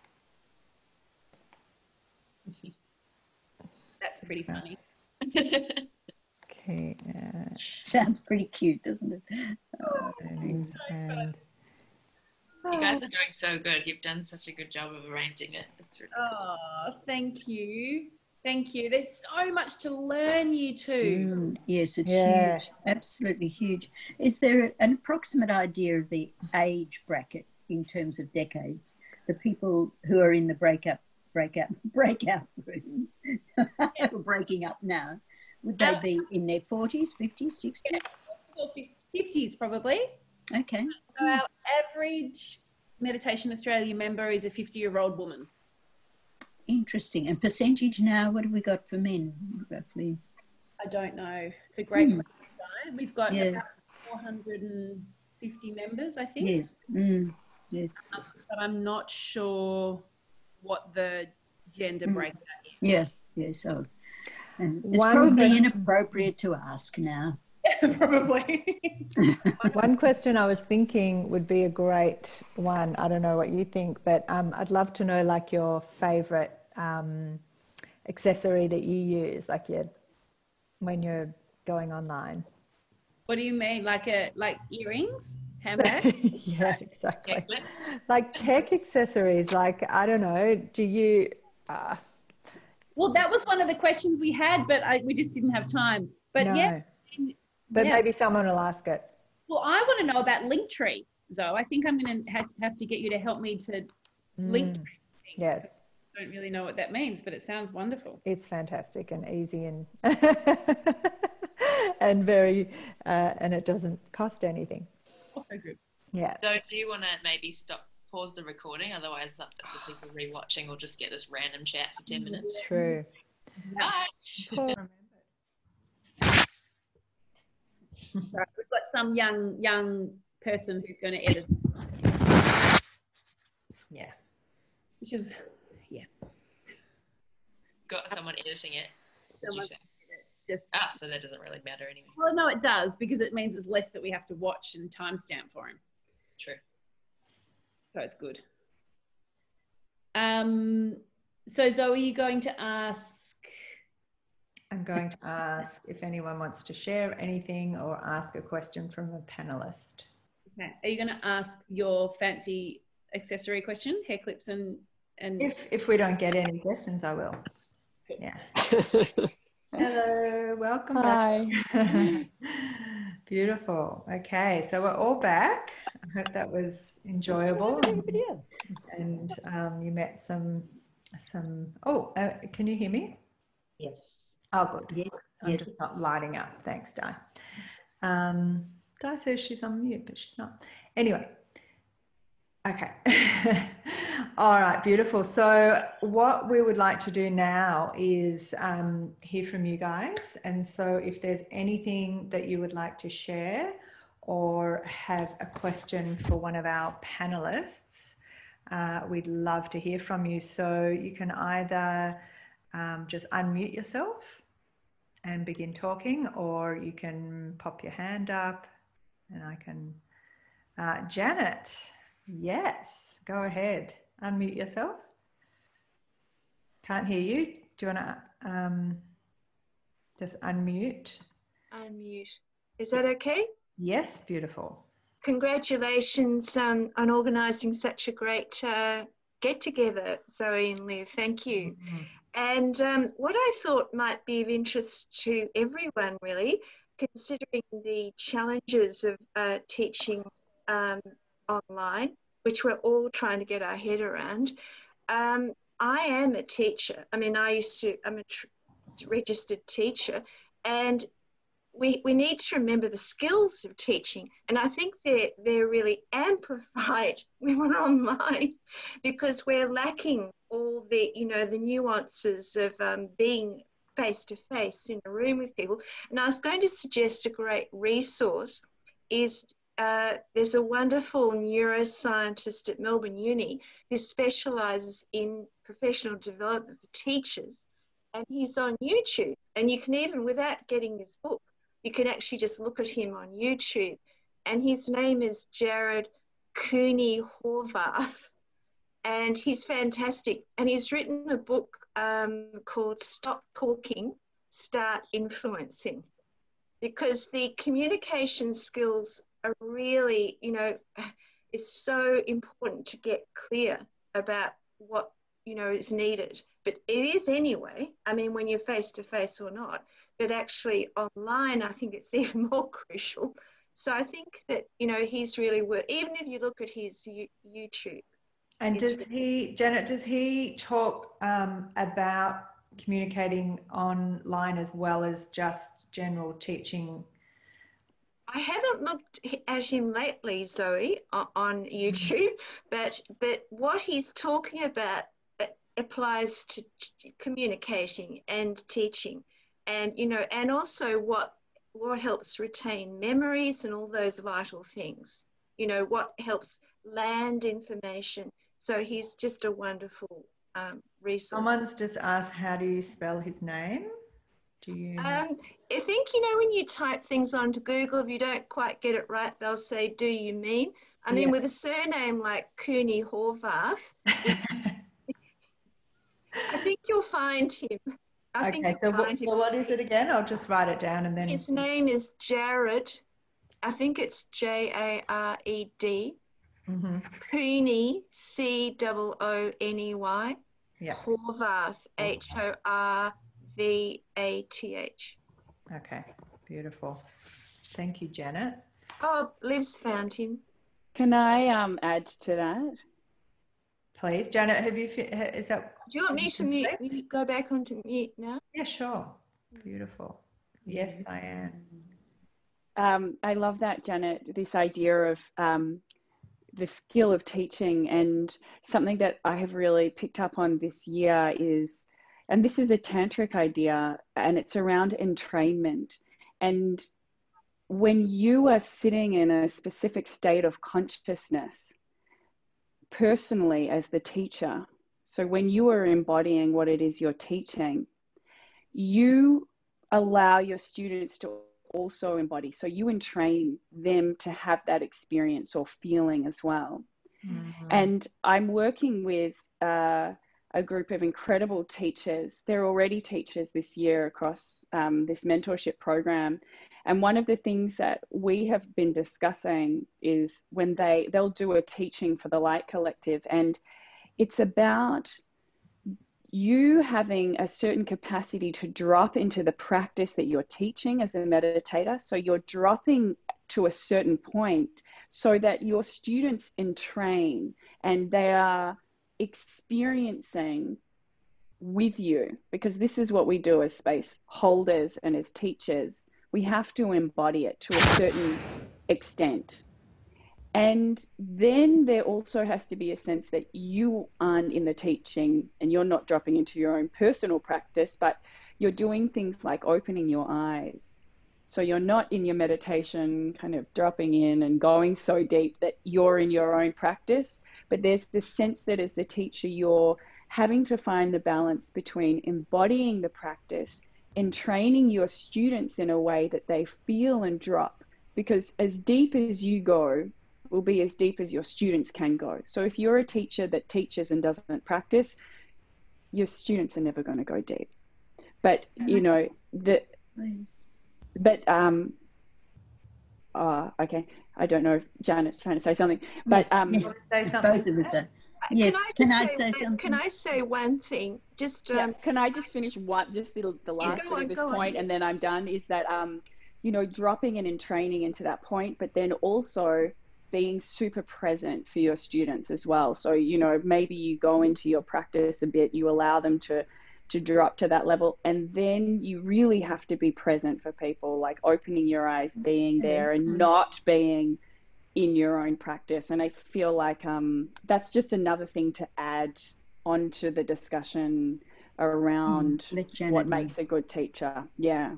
Speaker 2: That's pretty funny.
Speaker 1: Okay.
Speaker 3: Sounds pretty cute, doesn't it?
Speaker 1: Learnings and
Speaker 5: You guys are doing so good. You've done such a good job of arranging it. It's really cool.
Speaker 2: Oh, thank you. Thank you. There's so much to learn, you two.
Speaker 3: Yes, it's
Speaker 1: Yeah.
Speaker 3: huge, absolutely huge. Is there an approximate idea of the age bracket in terms of decades? The people who are in the breakout rooms, who are breaking up now, would they be in their 40s, 50s, 60s?
Speaker 2: 50s probably.
Speaker 3: Okay.
Speaker 2: So our average Meditation Australia member is a 50-year-old woman.
Speaker 3: Interesting. And percentage now, what have we got for men, roughly?
Speaker 2: I don't know. It's a great question. We've got about 450 members, I think.
Speaker 3: Yes. Yes.
Speaker 2: But I'm not sure what the gender breakdown is.
Speaker 3: Yes, yes. So, and it's
Speaker 1: One
Speaker 3: probably
Speaker 1: question-
Speaker 3: inappropriate to ask now.
Speaker 2: Probably.
Speaker 1: one question I was thinking would be a great one. I don't know what you think, but I'd love to know like your favorite accessory that you use, like when you're going online.
Speaker 2: What do you mean? Like earrings? Handbag?
Speaker 1: Yeah, exactly.
Speaker 5: Necklace?
Speaker 1: Like tech accessories, like, I don't know, do you...
Speaker 2: Well, that was one of the questions we had, but we just didn't have time. But
Speaker 1: no.
Speaker 2: yeah.
Speaker 1: But
Speaker 2: yeah.
Speaker 1: maybe someone will ask it.
Speaker 2: Well, I want to know about Linktree, Zoe. I think I'm going to have to get you to help me to Linktree.
Speaker 1: Yeah.
Speaker 2: I don't really know what that means, but it sounds wonderful.
Speaker 1: It's fantastic and easy and and very and it doesn't cost anything.
Speaker 2: Oh, so good.
Speaker 1: Yeah.
Speaker 5: So do you want to maybe pause the recording? Otherwise, the people rewatching will just get this random chat for 10 minutes.
Speaker 1: True.
Speaker 5: Bye.
Speaker 2: So we've got some young person who's going to edit.
Speaker 1: Yeah.
Speaker 2: Which is,
Speaker 5: Got someone editing it. Did you say?
Speaker 2: It's just.
Speaker 5: So that doesn't really matter anyway.
Speaker 2: Well, no, it does because it means it's less that we have to watch and timestamp for him.
Speaker 5: True.
Speaker 2: So it's good. So Zoe, are you going to ask?
Speaker 1: I'm going to ask if anyone wants to share anything or ask a question from a panelist.
Speaker 2: Okay. Are you going to ask your fancy accessory question, hair clips and?
Speaker 1: If we don't get any questions, I will. Yeah. Hello, welcome back.
Speaker 4: Hi.
Speaker 1: Beautiful. Okay, so we're all back. hope that was enjoyable. And you met some. Oh, can you hear me?
Speaker 3: Yes.
Speaker 1: Oh, good.
Speaker 3: Yes.
Speaker 1: I'm
Speaker 3: Yes.
Speaker 1: just not lighting up. Thanks, Di. Di says she's on mute, but she's not. Anyway. Okay. All right, beautiful. So what we would like to do now is hear from you guys. And so if there's anything that you would like to share or have a question for one of our panelists, we'd love to hear from you. So you can either just unmute yourself and begin talking, or you can pop your hand up and I can... Janet, yes, go ahead. Unmute yourself. Can't hear you. Do you want to just unmute?
Speaker 6: Unmute. Is that okay?
Speaker 1: Yes, beautiful.
Speaker 6: Congratulations on organising such a great get-together, Zoe and Liv. Thank you. And what I thought might be of interest to everyone, really, considering the challenges of teaching online, which we're all trying to get our head around. I am a teacher. I mean, I'm a registered teacher, and we need to remember the skills of teaching. And I think they're really amplified when we're online, because we're lacking all the, the nuances of being face-to-face in a room with people. And I was going to suggest a great resource is there's a wonderful neuroscientist at Melbourne Uni who specialises in professional development for teachers, and he's on YouTube. And you can even, without getting his book, you can actually just look at him on YouTube. And his name is Jared Cooney Horvath, and he's fantastic. And he's written a book called Stop Talking, Start Influencing, because the communication skills are really, it's so important to get clear about what, is needed. But it is anyway, I mean, when you're face-to-face or not, but actually online, I think it's even more crucial. So I think that, he's really worth, even if you look at his YouTube.
Speaker 1: And Janet, does he talk about communicating online as well as just general teaching?
Speaker 6: I haven't looked at him lately, Zoe, on YouTube, but what he's talking about applies to communicating and teaching, and and also what helps retain memories and all those vital things. What helps land information. So he's just a wonderful resource.
Speaker 1: Someone's just asked, how do you spell his name? Do you know?
Speaker 6: I think, when you type things onto Google, if you don't quite get it right, they'll say, do you mean? I mean, with a surname like Cooney Horvath, I think you'll find him.
Speaker 1: So what is it again? I'll just write it down and then...
Speaker 6: His name is Jared. I think it's Jared. Cooney, Cooney.
Speaker 1: Yeah.
Speaker 6: Horvath, Horvath.
Speaker 1: Okay, beautiful. Thank you, Janet.
Speaker 6: Oh, Liv's found him.
Speaker 4: Can I add to that?
Speaker 1: Please, Janet, is that...
Speaker 6: Do you want me to mute? Go back onto mute now?
Speaker 1: Yeah, sure. Beautiful. Yes, I am.
Speaker 4: I love that, Janet, this idea of the skill of teaching, and something that I have really picked up on this year is, and this is a tantric idea, and it's around entrainment. And when you are sitting in a specific state of consciousness, personally as the teacher, so when you are embodying what it is you're teaching, you allow your students to also embody. So you entrain them to have that experience or feeling as well. And I'm working with a group of incredible teachers. They're already teachers this year across this mentorship program. And one of the things that we have been discussing is when they'll do a teaching for the Light Collective, and it's about you having a certain capacity to drop into the practice that you're teaching as a meditator. So you're dropping to a certain point so that your students entrain and they are experiencing with you, because this is what we do as space holders and as teachers. We have to embody it to a certain extent. And then there also has to be a sense that you aren't in the teaching and you're not dropping into your own personal practice, but you're doing things like opening your eyes. So you're not in your meditation kind of dropping in and going so deep that you're in your own practice, but there's this sense that as the teacher, you're having to find the balance between embodying the practice and training your students in a way that they feel and drop, because as deep as you go will be as deep as your students can go. So if you're a teacher that teaches and doesn't practice, your students are never going to go deep. But you know okay, I don't know if Janet's trying to say something, but
Speaker 3: yes.
Speaker 1: Say something.
Speaker 3: Both of us are. Yes, can I say something?
Speaker 6: Can I say one thing? Just
Speaker 4: can I just finish just the last bit of this point, and then I'm done, is that you know, dropping in and training into that point, but then also being super present for your students as well. So, you know, maybe you go into your practice a bit, you allow them to drop to that level, and then you really have to be present for people, like opening your eyes, being there, and not being in your own practice. And I feel like that's just another thing to add onto the discussion around what makes a good teacher. Yeah.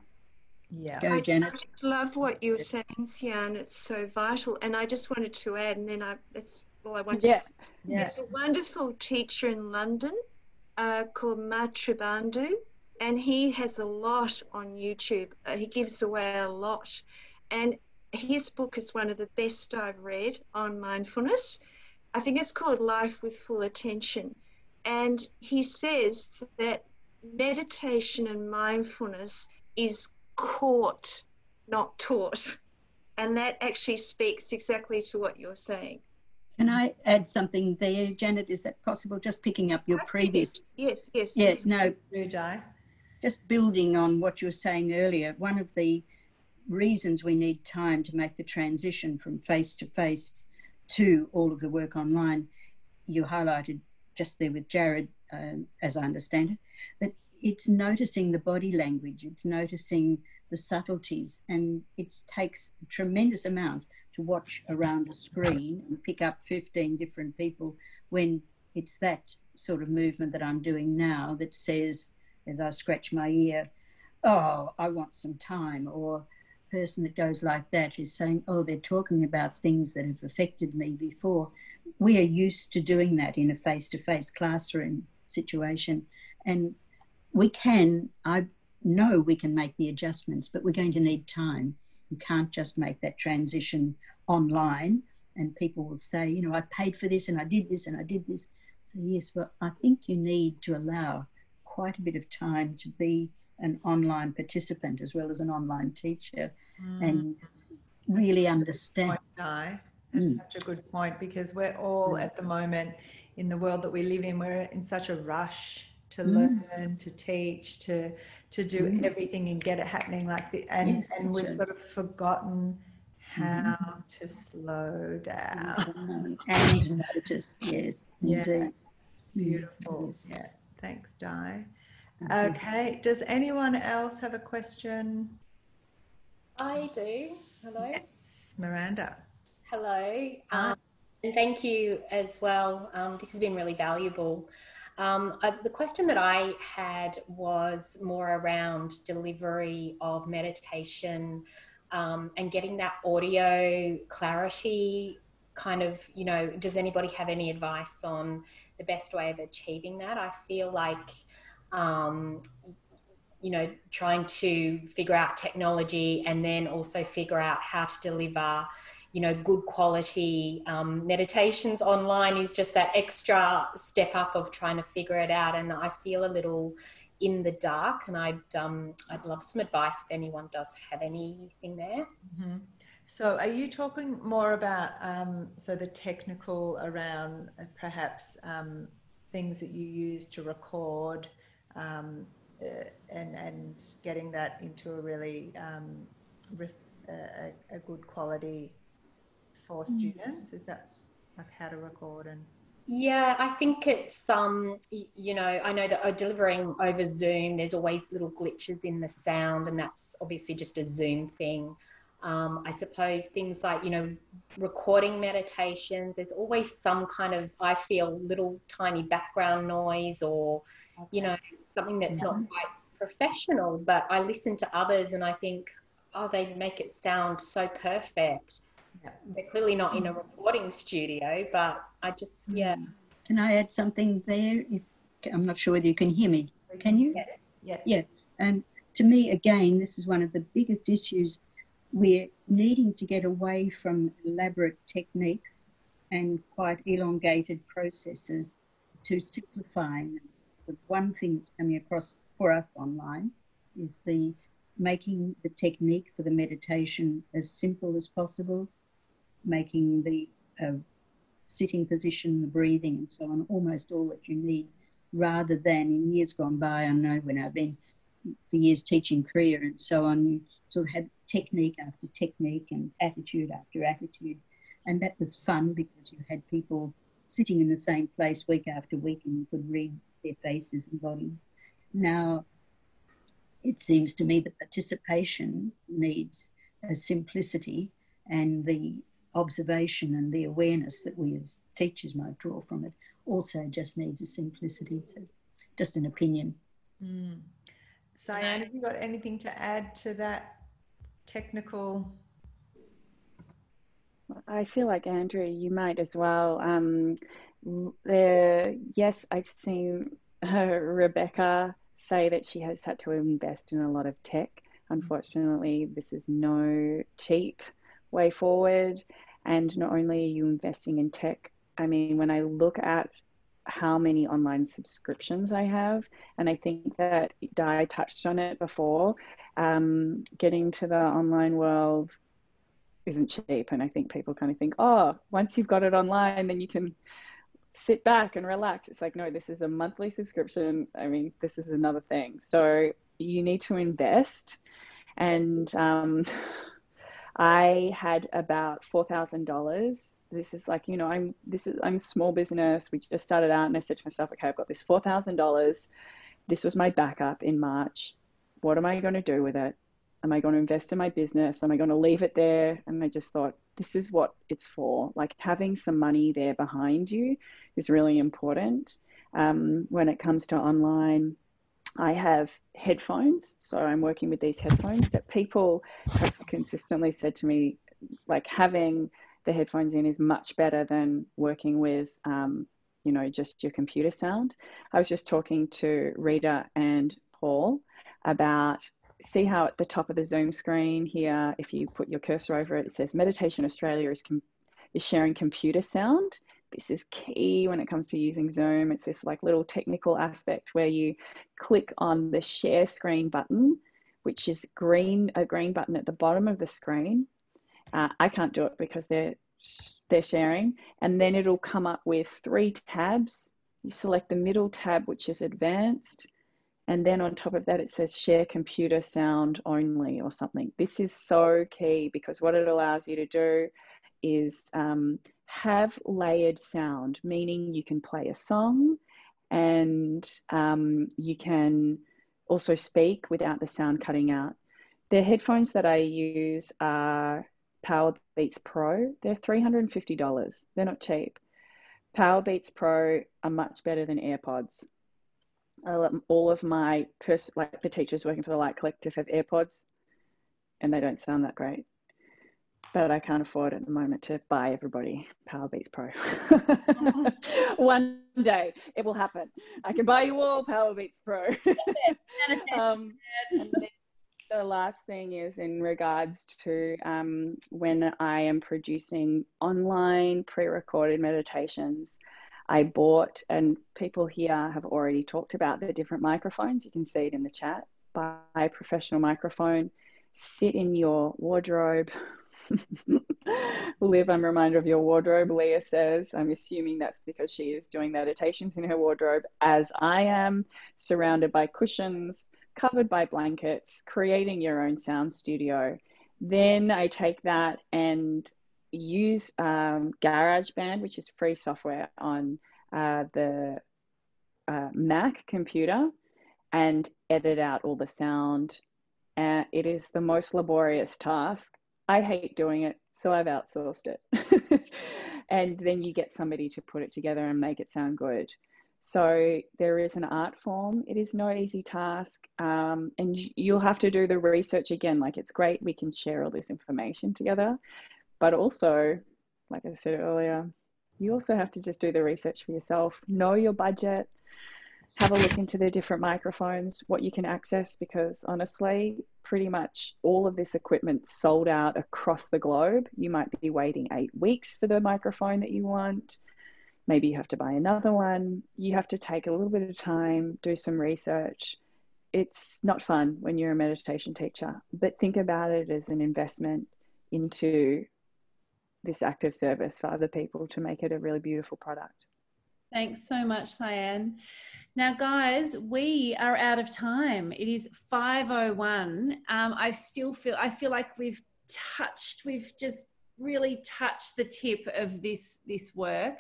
Speaker 3: Go, Janet.
Speaker 6: I just love what you were saying, Sian. It's so vital. And I just wanted to add, and then that's all I want to say. There's a wonderful teacher in London called Matribandhu, and he has a lot on YouTube. He gives away a lot. And his book is one of the best I've read on mindfulness. I think it's called Life with Full Attention. And he says that meditation and mindfulness is caught, not taught. And that actually speaks exactly to what you're saying.
Speaker 3: Can I add something there, Janet? Is that possible? Just picking up your previous...
Speaker 6: Yes.
Speaker 3: No,
Speaker 1: Do, Di.
Speaker 3: just building on what you were saying earlier, one of the reasons we need time to make the transition from face-to-face to all of the work online, you highlighted just there with Jared, as I understand it, that it's noticing the body language, it's noticing the subtleties, and it takes a tremendous amount to watch around a screen and pick up 15 different people when it's that sort of movement that I'm doing now that says, as I scratch my ear, oh, I want some time, or a person that goes like that is saying, oh, they're talking about things that have affected me before. We are used to doing that in a face-to-face classroom situation, and I know we can make the adjustments, but we're going to need time. You can't just make that transition online and people will say, you know, I paid for this and I did this and I did this. So yes, well, I think you need to allow quite a bit of time to be an online participant as well as an online teacher and really understand.
Speaker 1: That's such a good point, because we're all at the moment in the world that we live in, we're in such a rush to learn, to teach, to do everything and get it happening like this. And we've sort of forgotten how to slow down.
Speaker 3: And notice, yes, indeed.
Speaker 1: Beautiful.
Speaker 3: Yes.
Speaker 1: Yeah. Thanks, Di. Okay. Does anyone else have a question?
Speaker 7: I do. Hello.
Speaker 1: Yes, Miranda.
Speaker 7: Hello. And thank you as well. This has been really valuable. The question that I had was more around delivery of meditation and getting that audio clarity. Kind of, you know, does anybody have any advice on the best way of achieving that? I feel like, you know, trying to figure out technology and then also figure out how to deliver, you know, good quality meditations online is just that extra step up of trying to figure it out. And I feel a little in the dark, and I'd love some advice if anyone does have anything there.
Speaker 1: So are you talking more about so the technical around perhaps things that you use to record and getting that into a really a good quality for students? Is that like how to record? And
Speaker 7: yeah, I think it's you know, I know that delivering over Zoom, there's always little glitches in the sound, and that's obviously just a Zoom thing. I suppose things like, you know, recording meditations, there's always some kind of, I feel, little tiny background noise, or, you know, something that's not quite professional. But I listen to others and I think, oh, they make it sound so perfect. They're clearly not in a recording studio, but I just, yeah.
Speaker 3: Can I add something there? I'm not sure whether you can hear me. Can you?
Speaker 1: Yes.
Speaker 3: Yeah. To me, again, this is one of the biggest issues. We're needing to get away from elaborate techniques and quite elongated processes to simplify. The one thing that's coming across for us online is making the technique for the meditation as simple as possible, making the sitting position, the breathing and so on, almost all that you need, rather than in years gone by, I know when I've been for years teaching Kriya and so on, you sort of had technique after technique and attitude after attitude. And that was fun because you had people sitting in the same place week after week and you could read their faces and bodies. Now, it seems to me that participation needs a simplicity, and the observation and the awareness that we as teachers might draw from it also just needs a simplicity. So just an opinion.
Speaker 1: Sian, have you got anything to add to that technical?
Speaker 4: I feel like, Andrea, you might as well. Yes, I've seen Rebecca say that she has had to invest in a lot of tech. Unfortunately, this is no cheap way forward. And not only are you investing in tech, I mean, when I look at how many online subscriptions I have, and I think that Di touched on it before, getting to the online world isn't cheap. And I think people kind of think, oh, once you've got it online, then you can sit back and relax. It's like, no, this is a monthly subscription. I mean, this is another thing. So you need to invest. And I had about $4,000. This is like, you know, I'm small business. We just started out, and I said to myself, okay, I've got this $4,000. This was my backup in March. What am I going to do with it? Am I going to invest in my business? Am I going to leave it there? And I just thought, this is what it's for. Like, having some money there behind you is really important. When it comes to online, I have headphones. So I'm working with these headphones that people have consistently said to me, like, having the headphones in is much better than working with, you know, just your computer sound. I was just talking to Rita and Paul about, see how at the top of the Zoom screen here, if you put your cursor over it, it says Meditation Australia is sharing computer sound. This is key when it comes to using Zoom. It's this like little technical aspect where you click on the share screen button, which is a green button at the bottom of the screen. I can't do it because they're sharing. And then it'll come up with 3 tabs. You select the middle tab, which is advanced. And then on top of that, it says share computer sound only or something. This is so key because what it allows you to do is have layered sound, meaning you can play a song and you can also speak without the sound cutting out. The headphones that I use are Powerbeats Pro. They're $350. They're not cheap. Powerbeats Pro are much better than AirPods. All of my the teachers working for the Light Collective have AirPods, and they don't sound that great. But I can't afford at the moment to buy everybody Powerbeats Pro. One day it will happen. I can buy you all Powerbeats Pro. And then the last thing is in regards to when I am producing online pre-recorded meditations, I bought, and people here have already talked about the different microphones. You can see it in the chat. Buy a professional microphone, sit in your wardrobe. Live, I'm a reminder of your wardrobe, Leah says. I'm assuming that's because she is doing meditations in her wardrobe, as I am, surrounded by cushions, covered by blankets, creating your own sound studio. Then I take that and, use GarageBand, which is free software on the Mac computer, and edit out all the sound. It is the most laborious task. I hate doing it, so I've outsourced it. And then you get somebody to put it together and make it sound good. So there is an art form. It is no easy task. And you'll have to do the research again. Like, it's great we can share all this information together, but also, like I said earlier, you also have to just do the research for yourself. Know your budget. Have a look into the different microphones, what you can access, because honestly, pretty much all of this equipment's sold out across the globe. You might be waiting 8 weeks for the microphone that you want. Maybe you have to buy another one. You have to take a little bit of time, do some research. It's not fun when you're a meditation teacher, but think about it as an investment into this active service for other people to make it a really beautiful product.
Speaker 2: Thanks so much, Sian. Now, guys, we are out of time. It is 5:01. I feel like we've just really touched the tip of this work.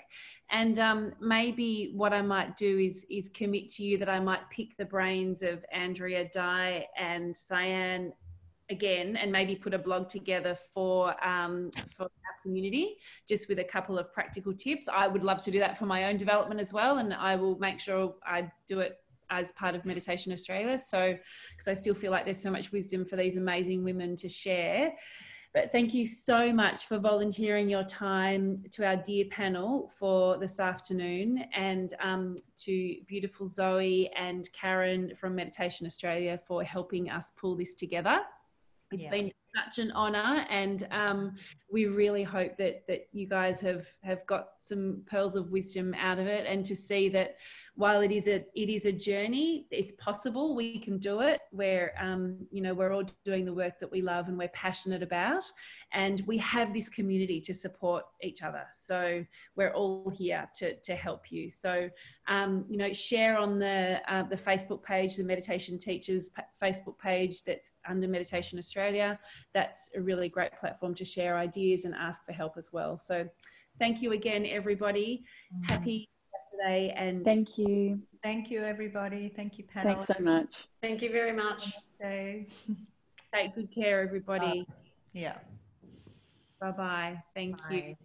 Speaker 2: And maybe what I might do is commit to you that I might pick the brains of Andrea, Di, and Sian again, and maybe put a blog together for our community, just with a couple of practical tips. I would love to do that for my own development as well, and I will make sure I do it as part of Meditation Australia. So, because I still feel like there's so much wisdom for these amazing women to share. But thank you so much for volunteering your time to our dear panel for this afternoon, and to beautiful Zoe and Karen from Meditation Australia for helping us pull this together. It's been such an honour, and we really hope that you guys have got some pearls of wisdom out of it, and to see that while it is a journey, it's possible. We can do it. We're we're all doing the work that we love and we're passionate about, and we have this community to support each other. So we're all here to help you. So share on the Facebook page, the Meditation Teachers Facebook page that's under Meditation Australia. That's a really great platform to share ideas and ask for help as well. So thank you again, everybody. Happy today, and
Speaker 4: thank you
Speaker 1: everybody. Thank you, panel.
Speaker 4: Thanks so much.
Speaker 6: Thank you very much.
Speaker 1: Take
Speaker 2: good care, everybody.
Speaker 1: Yeah.
Speaker 2: Bye-bye. Thank you.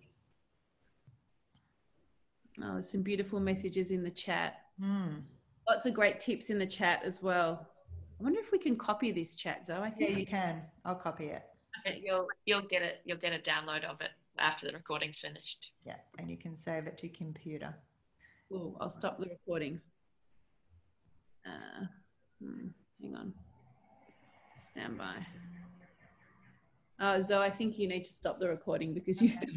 Speaker 2: Oh, there's some beautiful messages in the chat. Lots of great tips in the chat as well. I wonder if we can copy this chat, Zoe. I think
Speaker 1: you can. I'll copy it.
Speaker 5: You'll get it. You'll get a download of it after the recording's finished.
Speaker 1: Yeah, and you can save it to your computer.
Speaker 2: Oh, I'll stop the recordings. Hang on. Stand by. Zoe, I think you need to stop the recording because you still